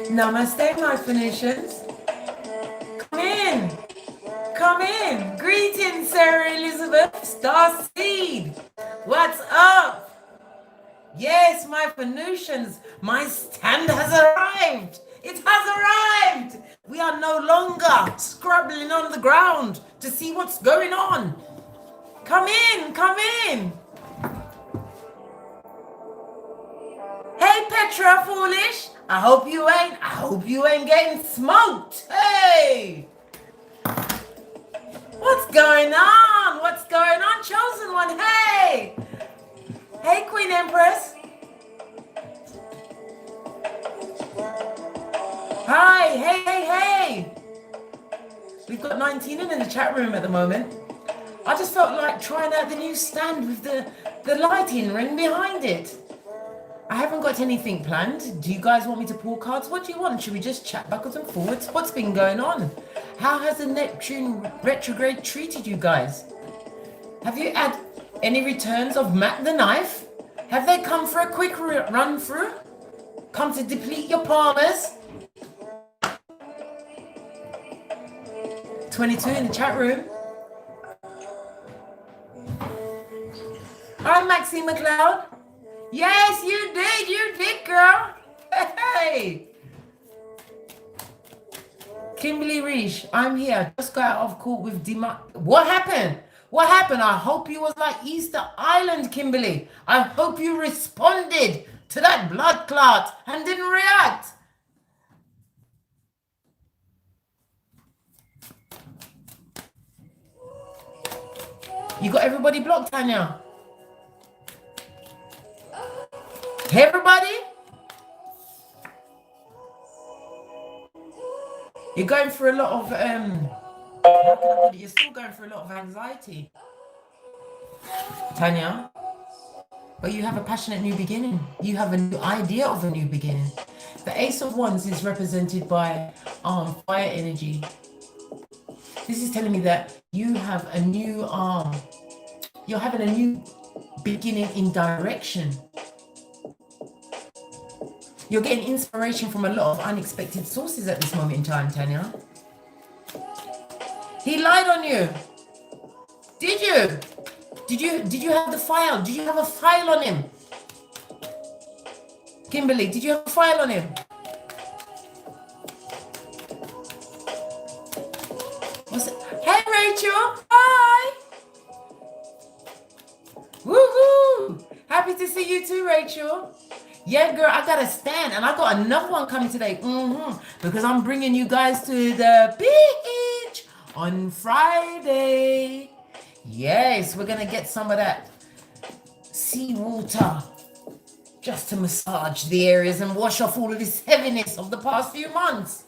Namaste, my Phoenicians. Come in. Come in. Greetings, Sarah Elizabeth. Starseed. What's up? Yes, my Phoenicians. My stand has arrived. It has arrived. We are no longer scrabbling on the ground to see what's going on. Come in. Come in. Hey, Petra Foolish. I hope you ain't getting smoked. Hey. What's going on? What's going on, chosen one? Hey. Hey, Queen Empress. Hi. Hey. We've got 19 in the chat room at the moment. I just felt like trying out the new stand with the lighting ring behind it. I haven't got anything planned. Do you guys want me to pull cards? What do you want? Should we just chat backwards and forwards? What's been going on? How has the Neptune retrograde treated you guys? Have you had any returns of Matt the Knife? Have they come for a quick run through? Come to deplete your palmers? 22 in the chat room. Hi, Maxine McLeod. Yes, you did, girl. Hey. Kimberly Reich, I'm here. Just got out of court with What happened? I hope you was like Easter Island, Kimberly. I hope you responded to that blood clot and didn't react. You got everybody blocked, Tanya? Everybody? You're going through a lot of, how can I put it? You're still going through a lot of anxiety, Tanya. But you have a passionate new beginning. You have a new idea of a new beginning. The Ace of Wands is represented by fire energy. This is telling me that you have a new, you're having a new beginning in direction. You're getting inspiration from a lot of unexpected sources at this moment in time, Tanya. He lied on you. Did you? Did you have the file? Did you have a file on him? Kimberly, did you have a file on him? What's it? Hey, Rachel. Hi. Woohoo. Happy to see you too, Rachel. Yeah, girl, I got a stand, and I got another one coming today. Because I'm bringing you guys to the beach on Friday. Yes, we're going to get some of that seawater just to massage the areas and wash off all of this heaviness of the past few months.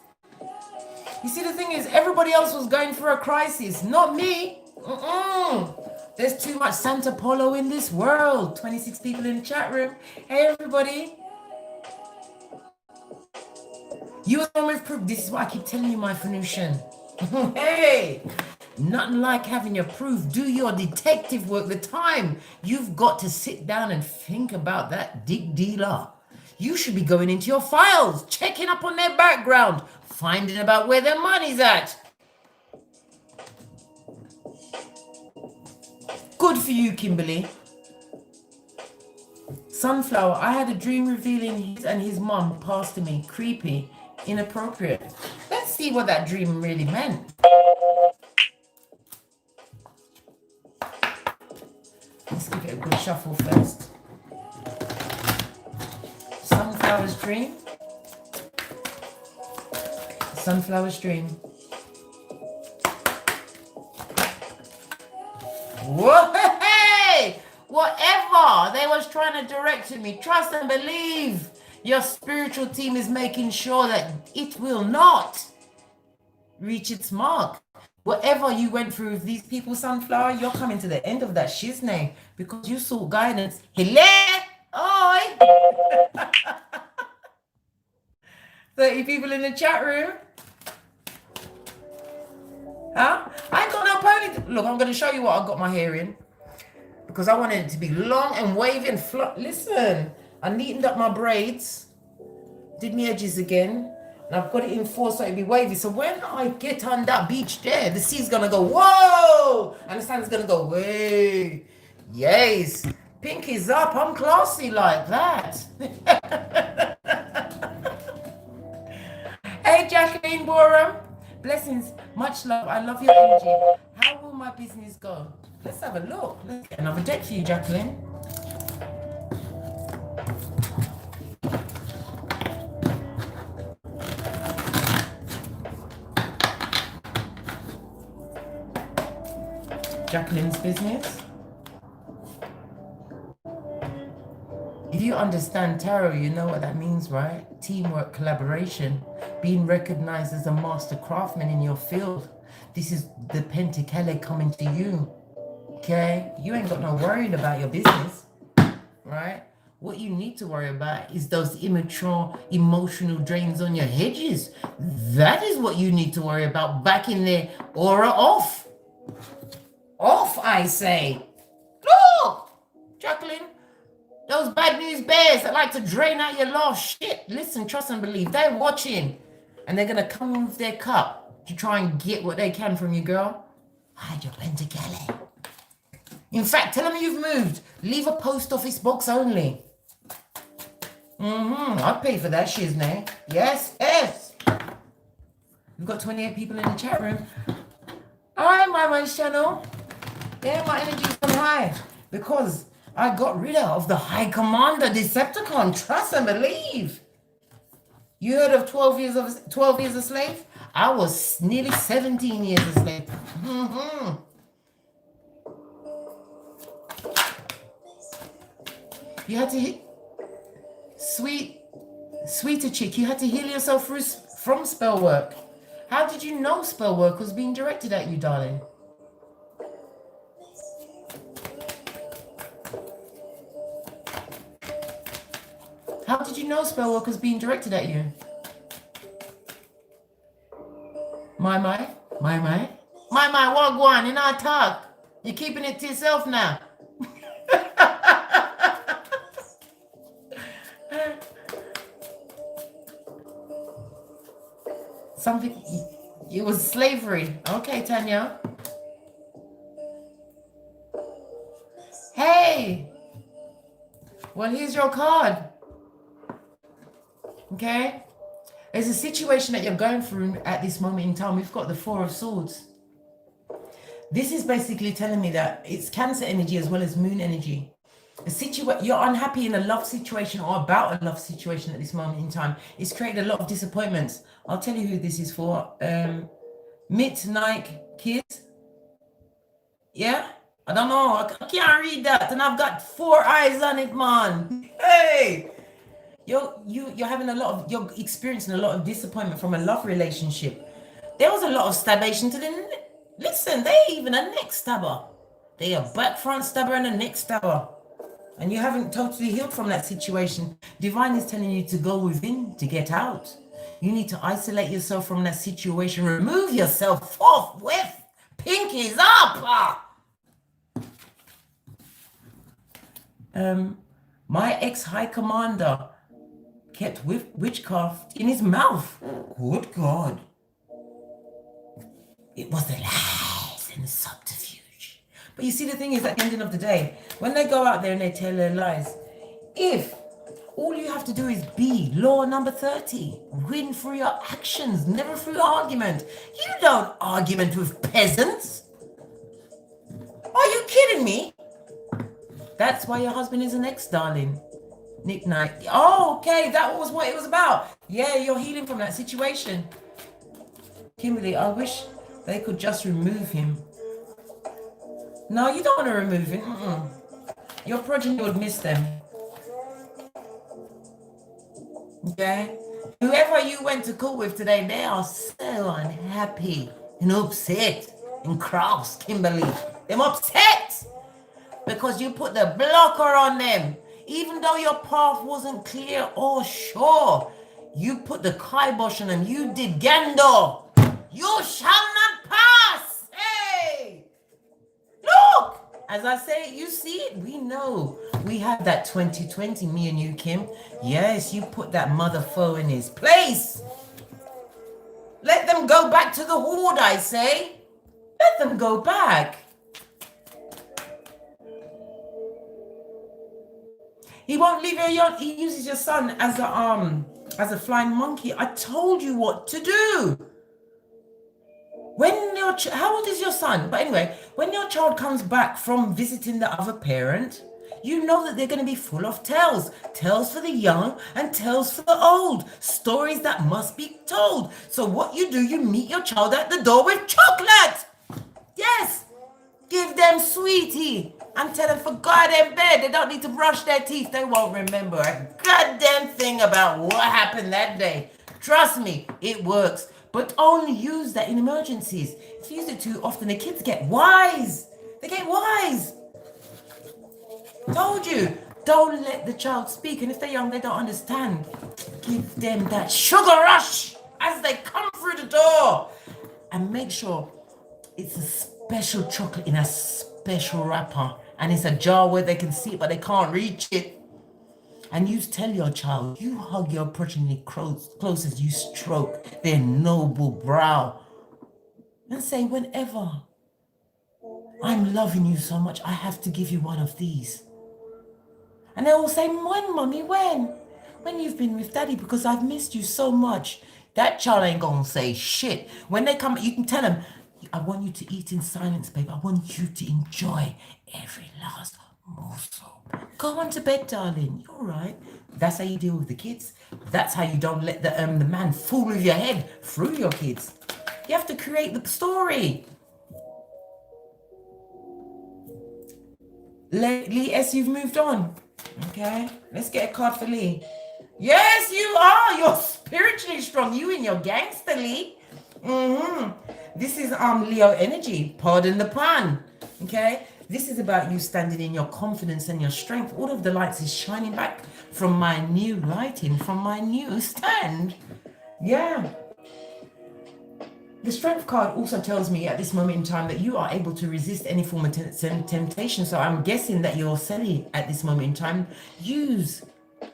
You see, the thing is, everybody else was going through a crisis, not me. There's too much Santa Polo in this world. 26 people in the chat room. Hey, everybody. You was on with proof. This is what I keep telling you, my Phoenician. Hey, nothing like having your proof. Do your detective work. The time you've got to sit down and think about that dig dealer. You should be going into your files, checking up on their background, finding about where their money's at. Good for you, Kimberly. Sunflower, I had a dream revealing his and his mum passed to me. Creepy, inappropriate. Let's see what that dream really meant. Let's give it a good shuffle first. Sunflower's dream. Sunflower's dream. Whoa, hey! Whatever they was trying to direct to me, trust and believe. Your spiritual team is making sure that it will not reach its mark. Whatever you went through with these people, Sunflower, you're coming to the end of that shiznay because you sought guidance. Hello! Oi! 30 people in the chat room. Huh? I ain't got no ponytail. Look, I'm going to show you what I got my hair in. Because I wanted it to be long and wavy and Listen, I neatened up my braids. Did my edges again. And I've got it in 4 so it'll be wavy. So when I get on that beach there, the sea's gonna go, whoa! And the sand's gonna go, way. Yes. Pink is up. I'm classy like that. Hey, Jaclyn Borum. Blessings. Much love. I love your energy. How will my business go? Let's have a look. Let's get another deck for you, Jaclyn. Jaclyn's business. If you understand tarot, you know what that means, right? Teamwork, collaboration, being recognized as a master craftsman in your field. This is the Pentacles coming to you, okay? You ain't got no worrying about your business, right? What you need to worry about is those immature emotional drains on your hedges. That is what you need to worry about, backing their aura off. Off, I say. Look, Jaclyn, those bad news bears that like to drain out your lost shit. Listen, trust and believe. They're watching. And they're going to come in with their cup to try and get what they can from you, girl. Hide your Pentacles. In fact, tell them you've moved. Leave a post office box only. I'd pay for that shiznay. Yes, yes. We've got 28 people in the chat room. Hi, my channel. Yeah, my energy's so high because I got rid of the High Commander Decepticon. Trust and believe. You heard of 12 years a slave? I was nearly 17 years a slave. You had to hit sweeter chick. You had to heal yourself from spell work. How did you know spell work was being directed at you, darling? How did you know spell work was being directed at you? My, wagwan, you're not talk. You're keeping it to yourself now. Something, it was slavery. Okay, Tanya. Hey. Well, here's your card. Okay? There's a situation that you're going through at this moment in time. We've got the Four of Swords. This is basically telling me that it's Cancer energy as well as Moon energy. You're unhappy in a love situation or about a love situation at this moment in time. It's created a lot of disappointments. I'll tell you who this is for. Midnight Kids. Yeah? I don't know. I can't read that. And I've got 4 eyes on it, man. Hey! You're experiencing a lot of disappointment from a love relationship. There was a lot of stabbation to the... Listen, they even a neck stabber. They a back front stabber and a neck stabber. And you haven't totally healed from that situation. Divine is telling you to go within to get out. You need to isolate yourself from that situation. Remove yourself forthwith. Pinkies up. My ex-high commander kept witchcraft in his mouth. Good God. It was the lies and the subterfuge. But you see, the thing is, at the end of the day, when they go out there and they tell their lies, if all you have to do is be law number 30, win through your actions, never through argument. You don't argument with peasants. Are you kidding me? That's why your husband is an ex, darling. Nick Knight. Oh, okay, that was what it was about. Yeah, you're healing from that situation. Kimberly, I wish they could just remove him. No, you don't want to remove him. Your progeny would miss them. Okay? Whoever you went to court with today, they are so unhappy and upset and cross, Kimberly. They're upset because you put the blocker on them. Even though your path wasn't clear or sure, you put the kibosh on them. You did Gandor. You shall not pass. Hey! Look! As I say, you see it? We know. We had that 2020, me and you, Kim. Yes, you put that mother foe in his place. Let them go back to the hoard, I say. Let them go back. He won't leave you alone. He uses your son as a flying monkey. I told you what to do. When your how old is your son? But anyway, when your child comes back from visiting the other parent, you know that they're going to be full of tales. Tales for the young and tales for the old. Stories that must be told. So what you do, you meet your child at the door with chocolate. Yes. Give them sweetie and tell them for goddamn bed. They don't need to brush their teeth. They won't remember a goddamn thing about what happened that day. Trust me, it works. But only use that in emergencies. If you use it too often, the kids get wise. They get wise. Told you, don't let the child speak. And if they're young, they don't understand. Give them that sugar rush as they come through the door. And make sure it's a special chocolate in a special wrapper. And it's a jar where they can see it, but they can't reach it. And you tell your child, you hug your progeny close as you stroke their noble brow. And say, whenever I'm loving you so much, I have to give you one of these. And they all say, when, mommy, when? When you've been with daddy, because I've missed you so much. That child ain't gonna say shit. When they come, you can tell them, I want you to eat in silence, babe. I want you to enjoy every last morsel. Go on to bed, darling. You're right. That's how you deal with the kids. That's how you don't let the man fool with your head through your kids. You have to create the story. Lee S, you've moved on. Okay, let's get a card for Lee. Yes, you are. You're spiritually strong. You and your gangster, Lee. This is Leo energy. Pardon the pun. Okay, this is about you standing in your confidence and your strength. All of the lights is shining back from my new lighting, from my new stand. Yeah. The strength card also tells me at this moment in time that you are able to resist any form of temptation. So I'm guessing that you're Sally at this moment in time. Use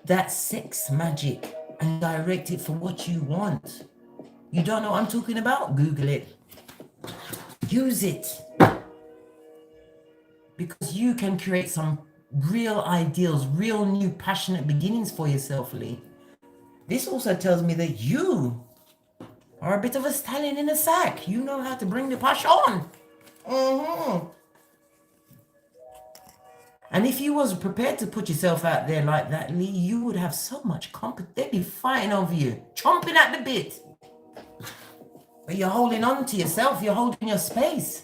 that sex magic and direct it for what you want. You don't know what I'm talking about? Google it. Use it. Because you can create some real ideals, real new passionate beginnings for yourself, Lee. This also tells me that you are a bit of a stallion in a sack. You know how to bring the push on. And if you was prepared to put yourself out there like that, Lee, you would have so much competition. They'd be fighting over you, chomping at the bit. But you're holding on to yourself. You're holding your space.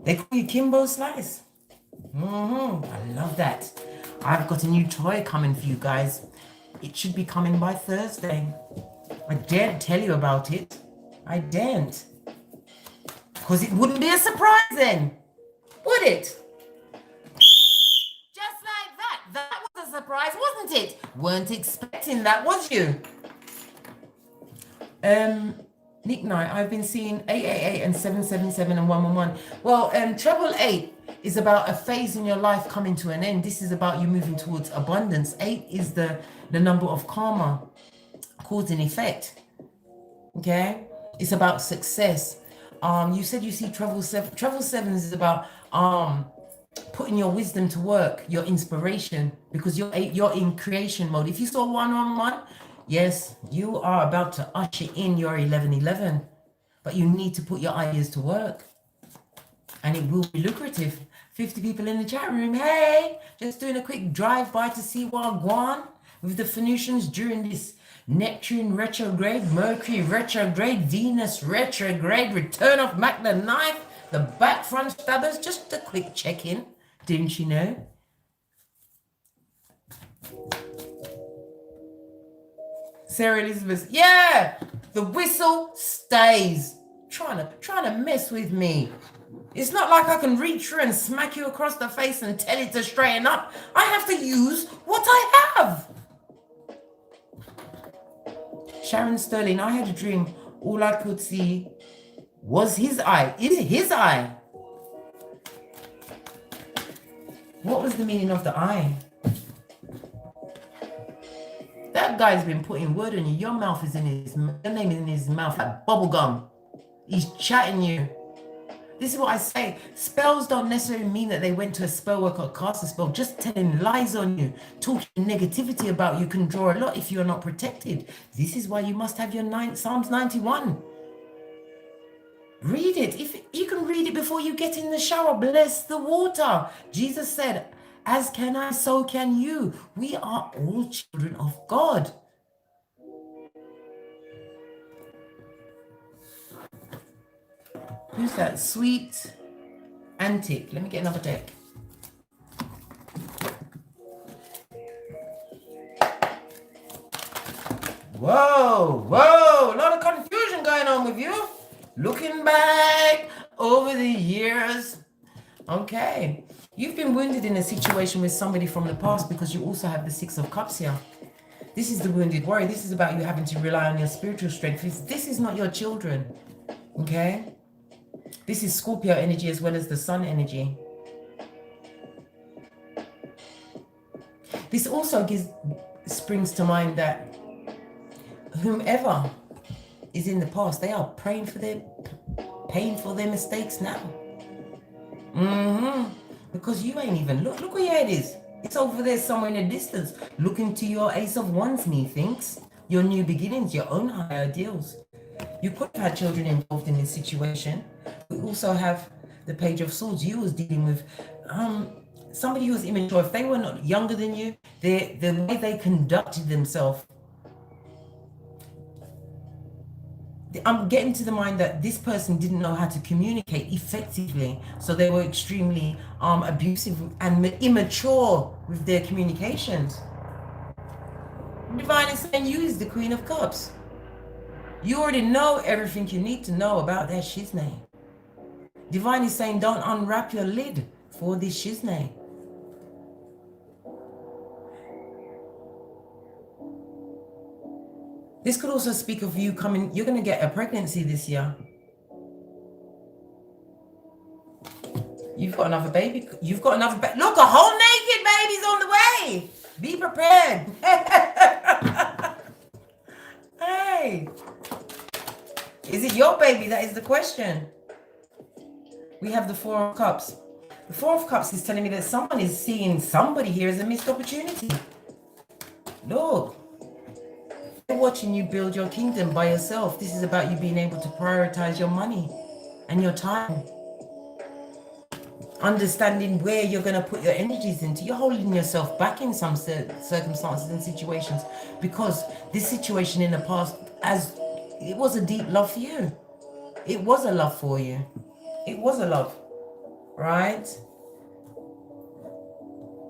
They call you Kimbo Slice. I love that. I've got a new toy coming for you guys. It should be coming by Thursday. I daren't tell you about it. I daren't. Because it wouldn't be a surprise then. Would it? Just like that. That was a surprise, wasn't it? Weren't expecting that, was you? Nick Knight, I've been seeing 888 and 777 and 111. Well, treble 8 is about a phase in your life coming to an end. This is about you moving towards abundance. 8 is the number of karma, cause and effect. Okay? It's about success. You said you see treble 7. Treble 7 is about putting your wisdom to work, your inspiration, because you're in creation mode. If you saw 111, yes, you are about to usher in your 1111, but you need to put your ideas to work, and it will be lucrative. 50 people in the chat room. Hey, just doing a quick drive-by to see what going on with the Phoenicians during this Neptune retrograde, Mercury retrograde, Venus retrograde, return of Mac the Knife, the back front stabbers. Just a quick check-in, didn't you know? Sarah Elizabeth, yeah, the whistle stays. Trying to mess with me. It's not like I can reach through and smack you across the face and tell it to straighten up. I have to use what I have. Sharon Sterling, I had a dream. All I could see was his eye. Is it his eye? What was the meaning of the eye? That That guy's been putting word on you. Your mouth is in his, your name is in his mouth like bubble gum. He's chatting you. This is what I say. Spells don't necessarily mean that they went to a spell worker or cast a spell. Just telling lies on you, talking negativity about you can draw a lot if you're not protected. This is why you must have your Psalms 91. Read it. If you can read it before you get in the shower, bless the water. Jesus said, as can I, so can you. We are all children of God. Who's that? Sweet Antic. Let me get another deck. Whoa, whoa, a lot of confusion going on with you. Looking back over the years. Okay. You've been wounded in a situation with somebody from the past because you also have the Six of Cups here. This is the wounded warrior. This is about you having to rely on your spiritual strength. This is not your children. Okay? This is Scorpio energy as well as the Sun energy. This also springs to mind that whomever is in the past, they are paying for their mistakes now. Because you ain't even look where your head is. It's over there somewhere in the distance. Looking to your Ace of Wands, methinks. Your new beginnings, your own higher ideals. You could have had children involved in this situation. We also have the Page of Swords. You was dealing with somebody who was immature. If they were not younger than you, the way they conducted themselves. I'm getting to the mind that this person didn't know how to communicate effectively. So they were extremely abusive and immature with their communications. Divine is saying you is the Queen of Cups. You already know everything you need to know about that shiznay. Divine is saying don't unwrap your lid for this shiznay. This could also speak of you coming, you're going to get a pregnancy this year. You've got another baby. You've got another baby. Look, a whole naked baby's on the way. Be prepared. Hey. Is it your baby? That is the question. We have the Four of Cups. The Four of Cups is telling me that someone is seeing somebody here as a missed opportunity. Look. They're watching you build your kingdom by yourself. This is about you being able to prioritize your money and your time. Understanding where you're going to put your energies into. You're holding yourself back in some circumstances and situations because this situation in the past, as it was a deep love for you. It was a love for you. It was a love, right?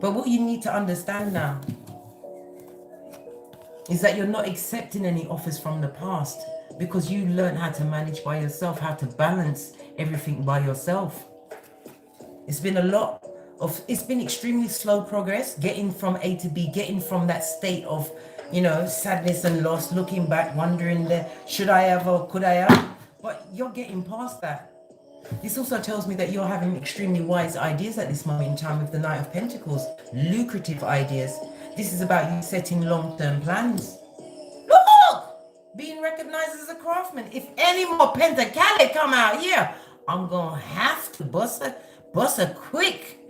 But what you need to understand now is that you're not accepting any offers from the past because you learned how to manage by yourself, how to balance everything by yourself. It's been it's been extremely slow progress, getting from A to B, getting from that state of, sadness and loss, looking back, wondering, should I have or could I have? But you're getting past that. This also tells me that you're having extremely wise ideas at this moment in time with the Knight of Pentacles, lucrative ideas. This is about you setting long-term plans. Look! Being recognized as a craftsman. If any more Pentacali come out here, I'm going to have to bust a quick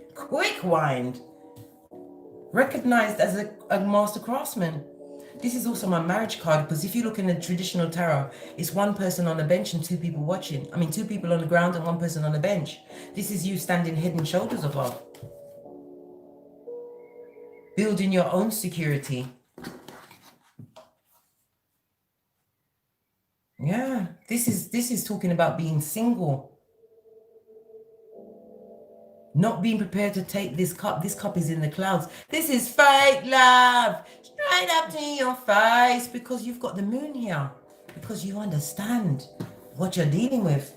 wind. Recognized as a master craftsman. This is also my marriage card because if you look in the traditional tarot, it's one person on the bench and two people watching. I mean, two people on the ground and one person on the bench. This is you standing head and shoulders above. Building your own security. Yeah, this is talking about being single. Not being prepared to take this cup. This cup is in the clouds. This is fake love. Straight up to your face because you've got the moon here. Because you understand what you're dealing with.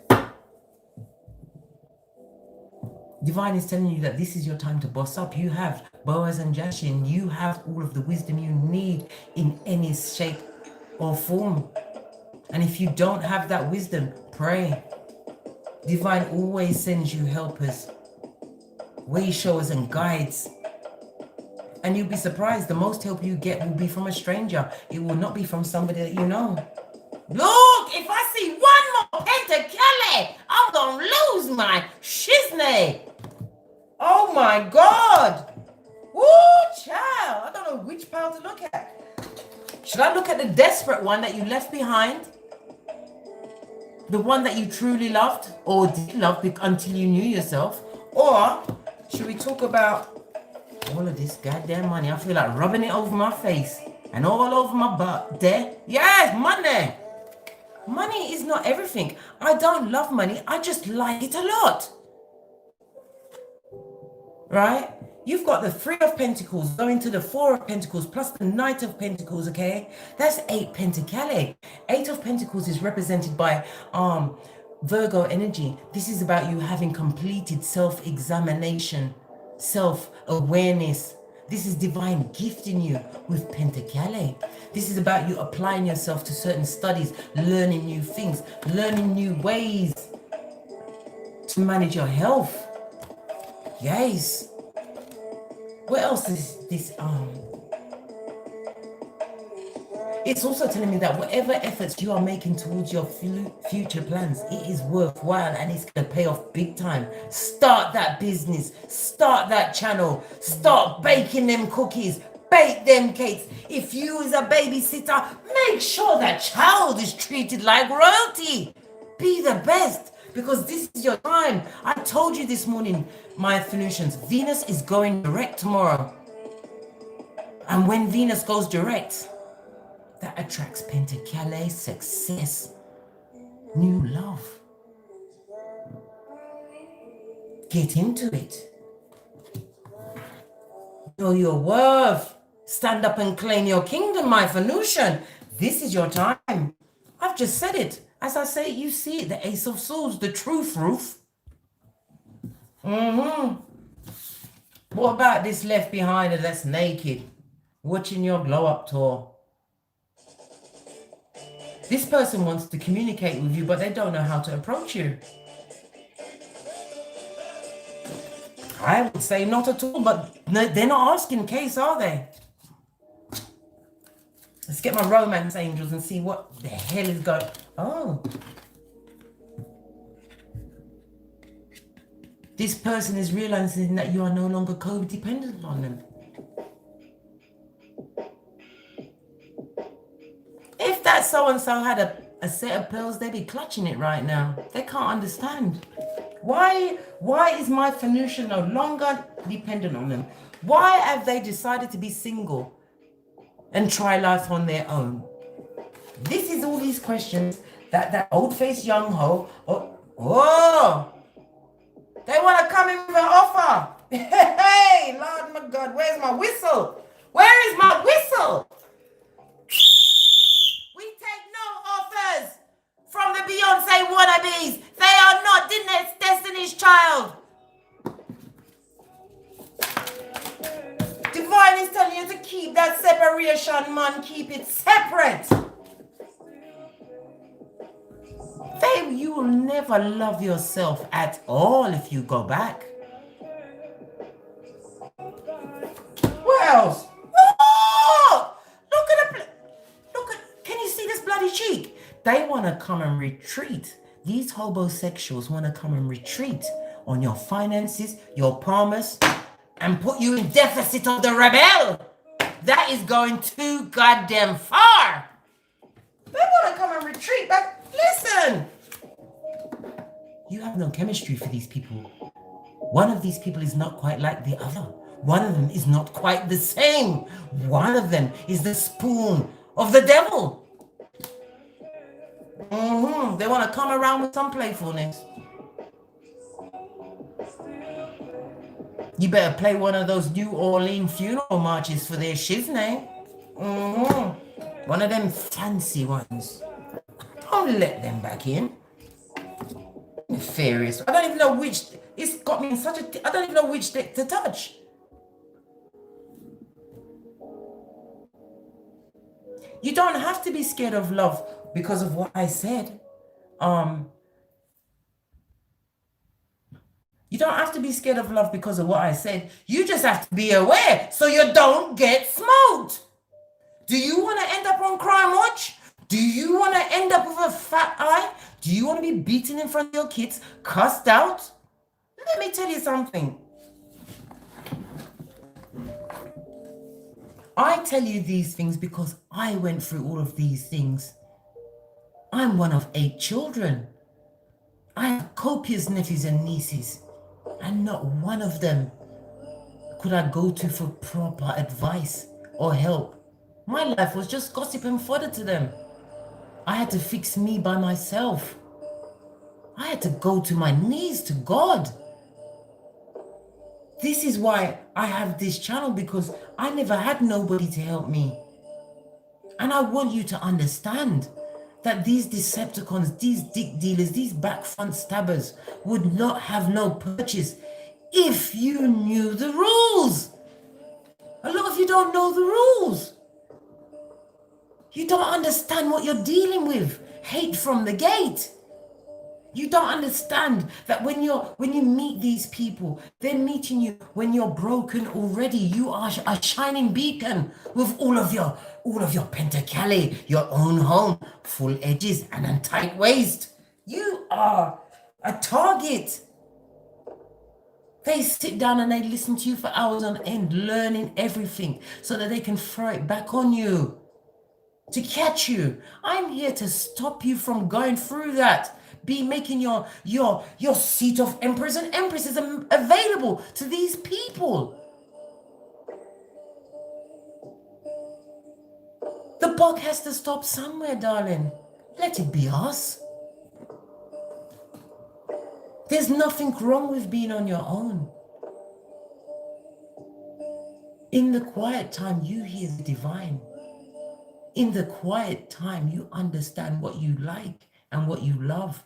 Divine is telling you that this is your time to boss up. You have Boaz and Jaclyn. You have all of the wisdom you need in any shape or form. And if you don't have that wisdom, pray. Divine always sends you helpers, way showers and guides. And you'll be surprised, the most help you get will be from a stranger. It will not be from somebody that you know. Look, if I see one more pentakele, I'm gonna lose my shiznay. Oh my God. Woo, child. I don't know which pile to look at. Should I look at the desperate one that you left behind? The one that you truly loved or did love until you knew yourself? Or should we talk about all of this goddamn money? I feel like rubbing it over my face and all over my butt. There. Yes, money. Money is not everything. I don't love money. I just like it a lot. Right? You've got the 3 of Pentacles going to the 4 of Pentacles plus the Knight of Pentacles, okay? That's 8 Pentakele. 8 of Pentacles is represented by Virgo energy. This is about you having completed self-examination, self-awareness. This is divine gifting you with Pentakele. This is about you applying yourself to certain studies, learning new things, learning new ways to manage your health. Yes. What else is this? It's also telling me that whatever efforts you are making towards your future plans, it is worthwhile and it's going to pay off big time. Start that business, start that channel, start baking them cookies, bake them cakes. If you is a babysitter, make sure that child is treated like royalty. Be the best, because this is your time. I told you this morning, my Phoenicians, Venus is going direct tomorrow. And when Venus goes direct, that attracts Pentakele, success, new love. Get into it. Know your worth. Stand up and claim your kingdom, my Phoenician. This is your time. I've just said it. As I say it, you see it. The Ace of Swords, the truth, Ruth. What about this left behind that's naked, watching your glow up tour? This person wants to communicate with you, but they don't know how to approach you. I would say not at all, but they're not asking case, are they? Let's get my romance angels and see what the hell is going on. Oh. This person is realizing that you are no longer codependent on them. If that so-and-so had a set of pills, they'd be clutching it right now. They can't understand. Why is my Phoenician no longer dependent on them? Why have they decided to be single and try life on their own? This is all these questions that old-faced young ho, they want to come in with an offer. Hey, Lord my God, where's my whistle? Where is my whistle? We take no offers from the Beyonce wannabes. They are not Destiny's Child. Divine is telling you to keep that separation, man. Keep it separate. You will never love yourself at all if you go back. What else? Oh, can you see this bloody cheek? They want to come and retreat. These homosexuals want to come and retreat on your finances, your promise, and put you in deficit of the rebel. That is going too goddamn far. They want to come and retreat, but listen. You have no chemistry for these people. One of these people is not quite like the other. One of them is not quite the same. One of them is the spoon of the devil. They want to come around with some playfulness. You better play one of those New Orleans funeral marches for their shiznay. One of them fancy ones. Don't let them back in. Nefarious. I don't even know which. It's got me in such a. I don't even know which to touch. You don't have to be scared of love because of what I said. You don't have to be scared of love because of what I said. You just have to be aware so you don't get smoked. Do you want to end up on Crime Watch? Do you want to end up with a fat eye? Do you want to be beaten in front of your kids, cussed out? Let me tell you something. I tell you these things because I went through all of these things. I'm one of 8 children. I have copious nephews and nieces, and not one of them could I go to for proper advice or help. My life was just gossip and fodder to them. I had to fix me by myself. I had to go to my knees to God. This is why I have this channel, because I never had nobody to help me. And I want you to understand that these Decepticons, these dick dealers, these back front stabbers would not have no purchase if you knew the rules. A lot of you don't know the rules. You don't understand what you're dealing with. Hate from the gate. You don't understand that when you meet these people, they're meeting you when you're broken already. You are a shining beacon with all of your pentacali, your own home, full edges and a tight waist. You are a target. They sit down and they listen to you for hours on end, learning everything so that they can throw it back on you to catch you. I'm here to stop you from going through that. Be making your seat of emperors and empresses available to these people. The buck has to stop somewhere, darling. Let it be us. There's nothing wrong with being on your own. In the quiet time, you hear the divine. In the quiet time, you understand what you like and what you love.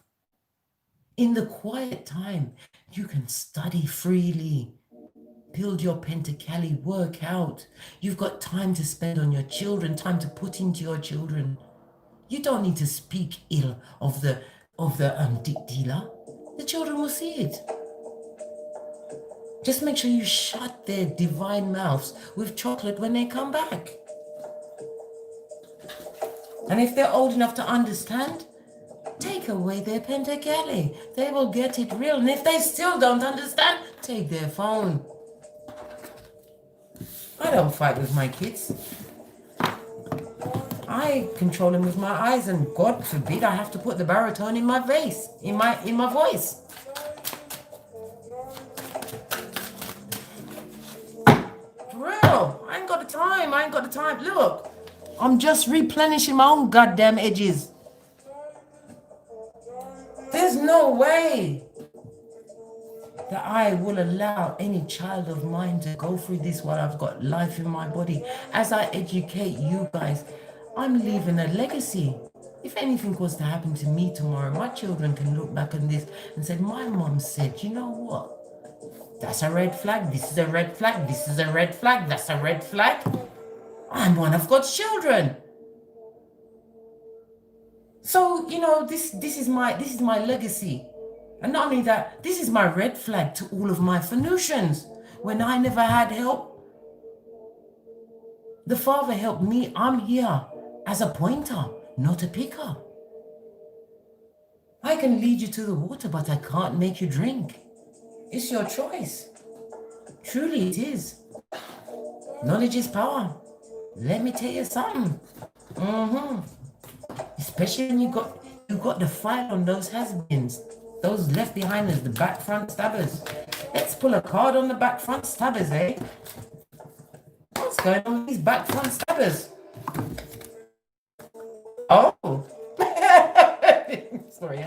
In the quiet time, you can study freely, build your pentacali, work out. You've got time to spend on your children, time to put into your children. You don't need to speak ill of the dick dealer. The children will see it. Just make sure you shut their divine mouths with chocolate when they come back. And if they're old enough to understand, take away their pentacali. They will get it real. And if they still don't understand, take their phone. I don't fight with my kids. I control them with my eyes, and God forbid I have to put the baritone in my face, in my voice. For real, I ain't got the time. Look, I'm just replenishing my own goddamn edges. There's no way that I will allow any child of mine to go through this while I've got life in my body. As I educate you guys, I'm leaving a legacy. If anything was to happen to me tomorrow, my children can look back on this and say, my mom said, you know what? That's a red flag. This is a red flag. This is a red flag. That's a red flag. I'm one of God's children. So, you know, this is my legacy. And not only that, this is my red flag to all of my Phoenicians. When I never had help, the Father helped me. I'm here as a pointer, not a picker. I can lead you to the water, but I can't make you drink. It's your choice. Truly it is. Knowledge is power. Let me tell you something. Especially when you got the fight on those has-beens, those left behind the back front stabbers. Let's pull a card on the back front stabbers, eh? What's going on with these back front stabbers? Oh. Sorry,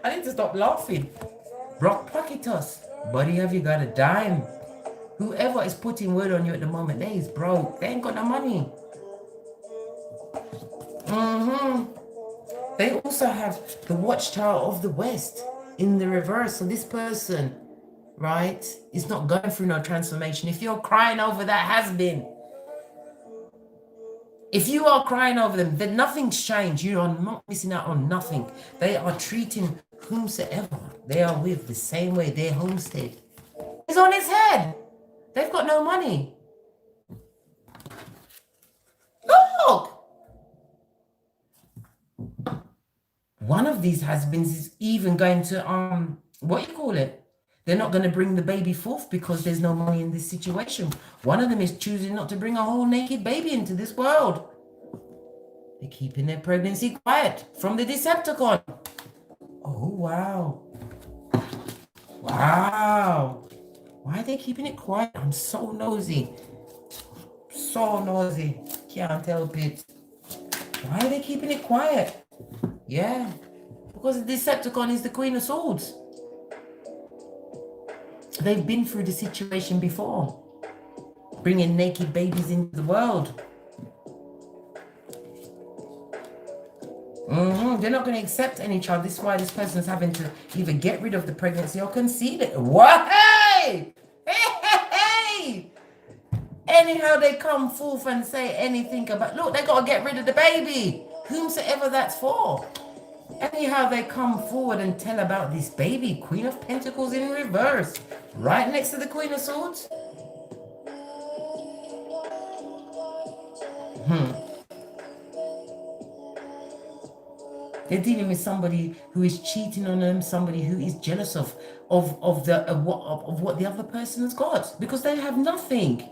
I need to stop laughing. Rock Pocketos. Buddy, have you got a dime? Whoever is putting word on you at the moment, they is broke. They ain't got no money. They also have the Watchtower of the West in the reverse. So this person, right, is not going through no transformation. If you're crying over that has-been, if you are crying over them, then nothing's changed. You are not missing out on nothing. They are treating whomsoever they are with, the same way their homestead is on his head. They've got no money. Look! One of these husbands is even going to, what you call it? They're not going to bring the baby forth because there's no money in this situation. One of them is choosing not to bring a whole naked baby into this world. They're keeping their pregnancy quiet from the Decepticon. Oh, wow. Wow. Why are they keeping it quiet? I'm so nosy. So nosy. Can't help it. Why are they keeping it quiet? Yeah. Because the Decepticon is the Queen of Swords. They've been through the situation before. Bringing naked babies into the world. They're not going to accept any child. This is why this person's having to either get rid of the pregnancy or conceal it. What? Hey! Hey! Anyhow, they come forth and say anything about, look, they got to get rid of the baby. Whomsoever that's for. Anyhow, they come forward and tell about this baby. Queen of Pentacles in reverse. Right next to the Queen of Swords. They're dealing with somebody who is cheating on them, somebody who is jealous of what the other person has got, because they have nothing.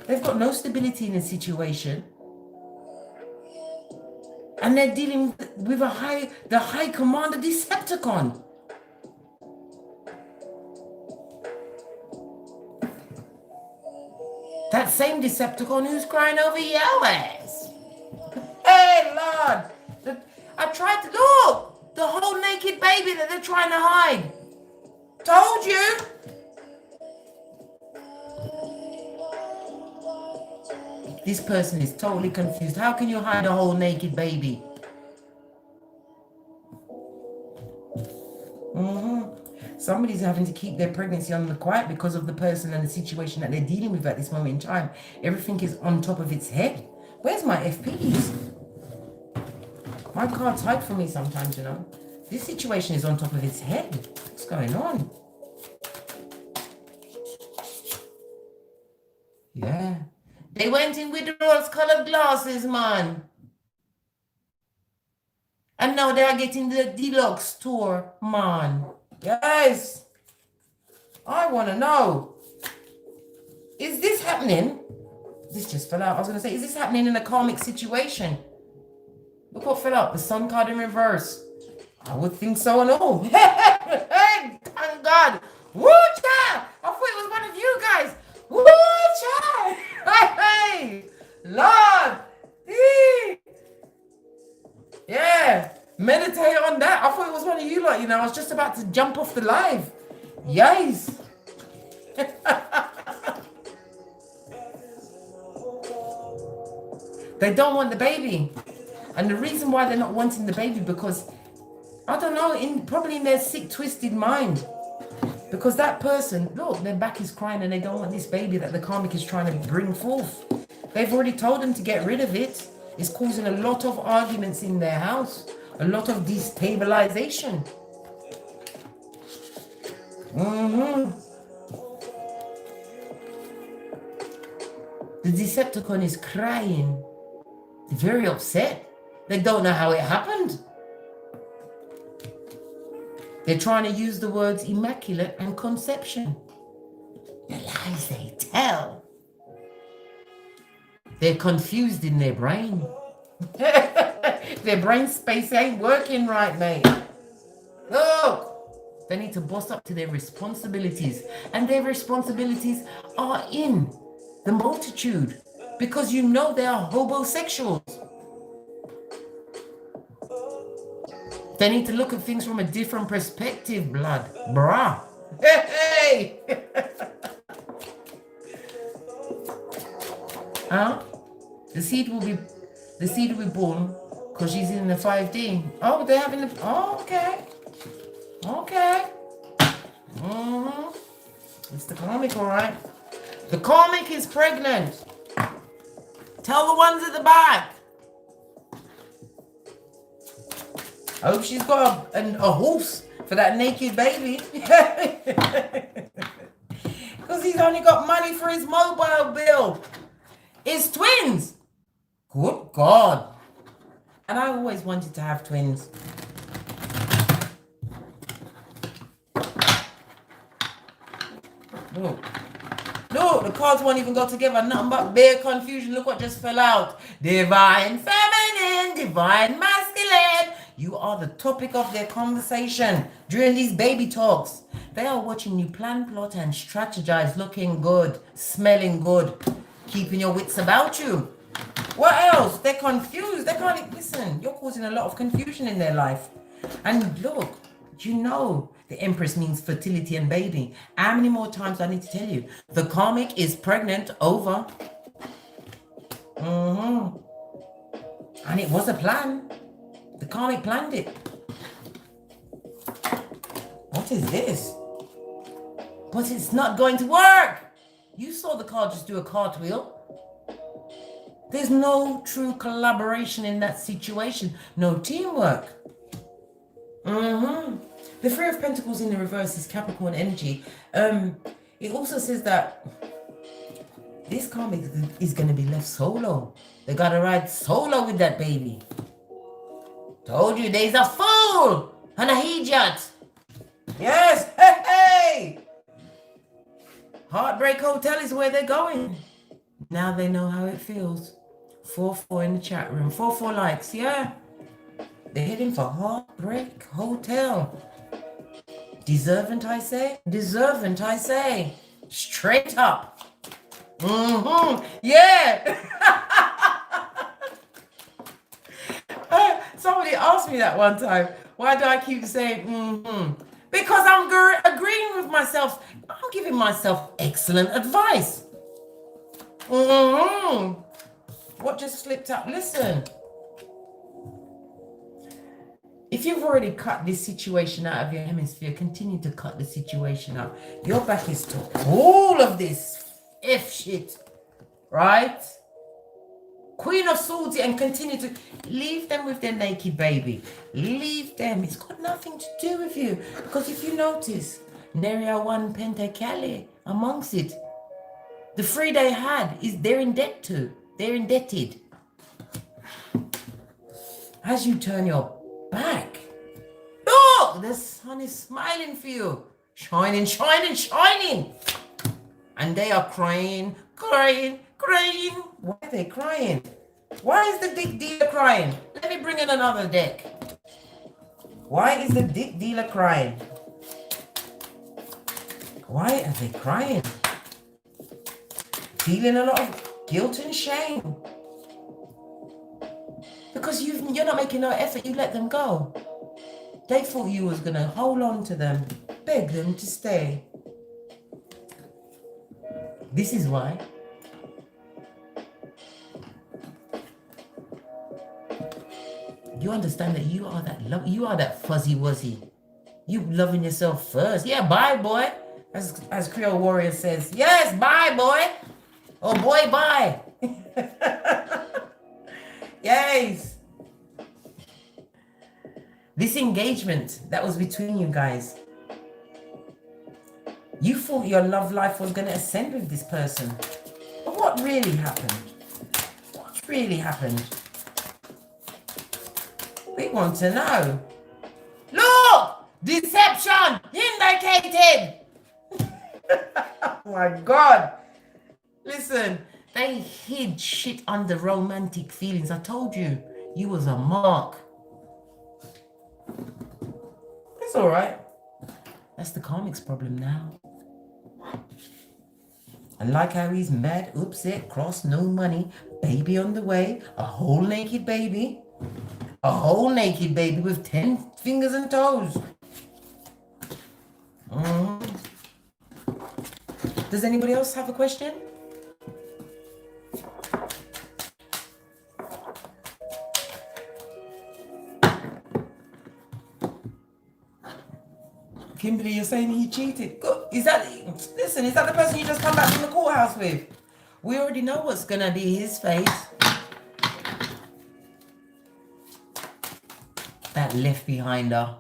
They've got no stability in the situation, and they're dealing with the High Commander Decepticon. That same Decepticon who's crying over your ass. Hey, Lord. I tried to look, the whole naked baby that they're trying to hide. Told you. This person is totally confused. How can you hide a whole naked baby? Somebody's having to keep their pregnancy on the quiet because of the person and the situation that they're dealing with at this moment in time. Everything is on top of its head. Where's my FPs? My cards hide from me sometimes, you know. This situation is on top of its head. What's going on? Yeah. They went in with rose-colored glasses, man. And now they are getting the deluxe tour, man. Guys, I want to know. Is this happening? This just fell out. I was going to say, is this happening in a karmic situation? Look what fell out. The Sun card in reverse. I would think so and all. Hey, thank God. Woo-cha! I thought it was one of you guys. Woo-cha! Hey, Lord. Yeah. Meditate on that. I thought it was one of you lot, you know. I was just about to jump off the live. Yes. They don't want the baby. And the reason why they're not wanting the baby, because, I don't know, probably in their sick, twisted mind. Because that person, look, their back is crying and they don't want this baby that the karmic is trying to bring forth. They've already told them to get rid of it. It's causing a lot of arguments in their house. A lot of destabilization. The Decepticon is crying. They're very upset. They don't know how it happened. They're trying to use the words immaculate and conception. The lies they tell. They're confused in their brain. Their brain space ain't working right, mate. Look, they need to boss up to their responsibilities. And their responsibilities are in the multitude. Because you know they are homosexuals. They need to look at things from a different perspective, blood. Bruh. Hey! Huh? The seed will be born because she's in the 5D. Oh, they're having the... Oh, okay. Okay. It's the karmic, all right. The karmic is pregnant. Tell the ones at the back. I hope she's got a horse for that naked baby. Because he's only got money for his mobile bill. It's twins. Good God. And I always wanted to have twins. Look. Look, the cards won't even go together. Nothing but bare confusion. Look what just fell out. Divine feminine, divine masculine. You are the topic of their conversation during these baby talks. They are watching you plan, plot, and strategize, looking good, smelling good, keeping your wits about you. What else? They're confused. They can't listen. You're causing a lot of confusion in their life. And look, you know the Empress means fertility and baby. How many more times do I need to tell you? The karmic is pregnant over. And it was a plan. The karmic planned it. What is this? But it's not going to work. You saw the card just do a cartwheel. There's no true collaboration in that situation. No teamwork. The Three of Pentacles in the reverse is Capricorn energy. It also says that this karmic is going to be left solo. They got to ride solo with that baby. Told you, there's a fool and a idiot. Yes, hey. Heartbreak Hotel is where they're going. Now they know how it feels. 4-4 in the chat room. 4-4 likes, yeah. They're heading for Heartbreak Hotel. Deservant, I say. Deservant, I say. Straight up. Yeah. Somebody asked me that one time. Why do I keep saying Because I'm agreeing with myself. I'm giving myself excellent advice. What just slipped up? Listen. If you've already cut this situation out of your hemisphere, continue to cut the situation out. Your back is to all of this F shit, right? Queen of Swords, and continue to leave them with their naked baby. Leave them. It's got nothing to do with you. Because if you notice, Neria 1 Pentacali amongst it, the free they had is they're in debt to. They're indebted. As you turn your back, look, the sun is smiling for you. Shining, shining, shining. And they are crying, crying, crying. Why are they crying? Why is the dick dealer crying? Let me bring in another deck. Why is the dick dealer crying? Why are they crying? Feeling a lot of guilt and shame. Because you're not making no effort, you let them go. They thought you was going to hold on to them, beg them to stay. This is why. You understand that you are that love, you are that fuzzy wuzzy. You loving yourself first. Yeah, bye boy. As Creole Warrior says, yes, bye boy. Oh boy, bye. Yes. This engagement that was between you guys. You thought your love life was going to ascend with this person. But what really happened? What really happened? We want to know. Look! Deception indicated! Oh my God. Listen, they hid shit under romantic feelings. I told you, you was a mark. It's all right. That's the karmic's problem now. I like how he's mad, upset, cross, no money, baby on the way, a whole naked baby. A whole naked baby with 10 fingers and toes. Does anybody else have a question? Kimberly, you're saying he cheated. Is that the person you just come back from the courthouse with? We already know what's gonna be his face. that left behind her.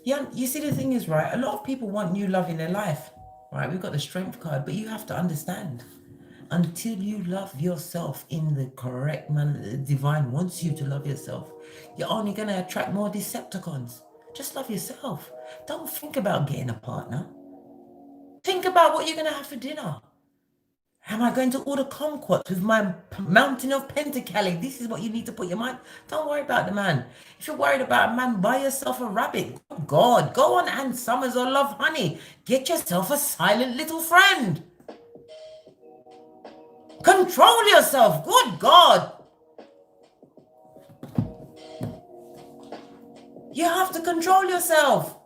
Yeah, you see, the thing is, right, a lot of people want new love in their life, right? We've got the strength card, but you have to understand, until you love yourself in the correct manner the divine wants you to love yourself, you're only going to attract more Decepticons. Just love yourself. Don't think about getting a partner. Think about what you're going to have for dinner. Am I going to order kumquats with my mountain of pentacali? This is what you need to put your mind. Don't worry about the man. If you're worried about a man, buy yourself a rabbit. Good God, go on Ann Summers or Love Honey. Get yourself a silent little friend. Control yourself. Good God. You have to control yourself.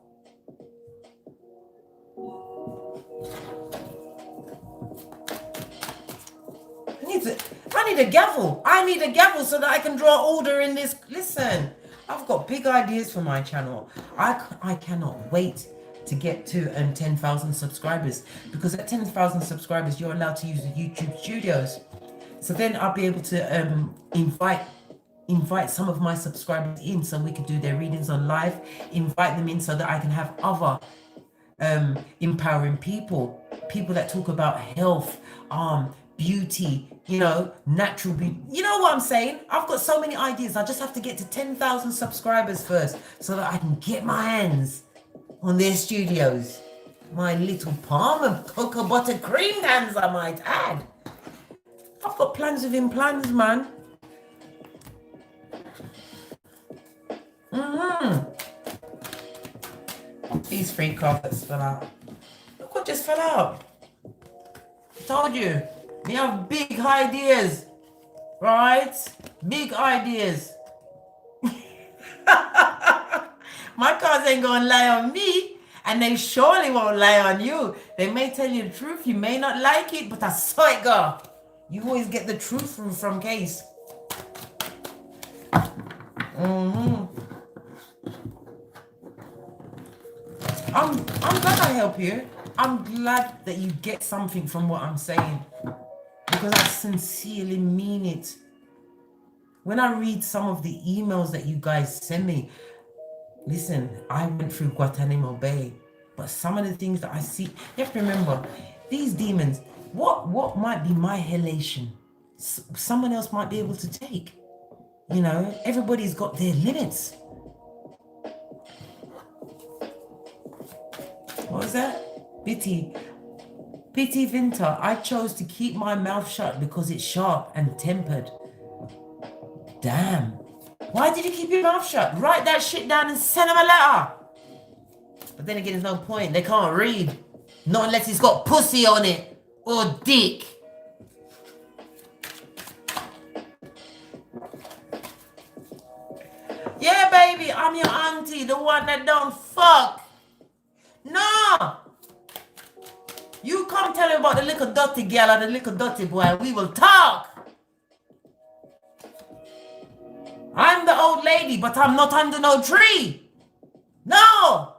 I need a gavel. I need a gavel so that I can draw order in this. Listen, I've got big ideas for my channel. I cannot wait to get to 10,000 subscribers, because at 10,000 subscribers, you're allowed to use the YouTube studios. So then I'll be able to invite some of my subscribers in so we can do their readings on live, invite them in so that I can have other empowering people that talk about health, beauty, you know, natural beauty. You know what I'm saying? I've got so many ideas. I just have to get to 10,000 subscribers first so that I can get my hands on their studios. My little palm of cocoa butter cream hands, I might add. I've got plans within plans, man. These 3 carpets fell out. Look what just fell out. I told you. We have big ideas, right? Big ideas. My cards ain't gonna lie on me, and they surely won't lie on you. They may tell you the truth, you may not like it, but I saw it go. You always get the truth from case. I'm glad I help you. I'm glad that you get something from what I'm saying, because I sincerely mean it. When I read some of the emails that you guys send me, listen, I went through Guantanamo Bay, but some of the things that I see, you have to remember, these demons, what might be my halation, someone else might be able to take. You know, everybody's got their limits. What was that? Bitty Vinter, I chose to keep my mouth shut because it's sharp and tempered. Damn. Why did you keep your mouth shut? Write that shit down and send them a letter. But then again, there's no point. They can't read. Not unless it's got pussy on it. Or dick. Yeah, baby, I'm your auntie. The one that don't fuck. No. You come tell me about the little dirty girl or the little dirty boy and we will talk. I'm the old lady, but I'm not under no tree. No.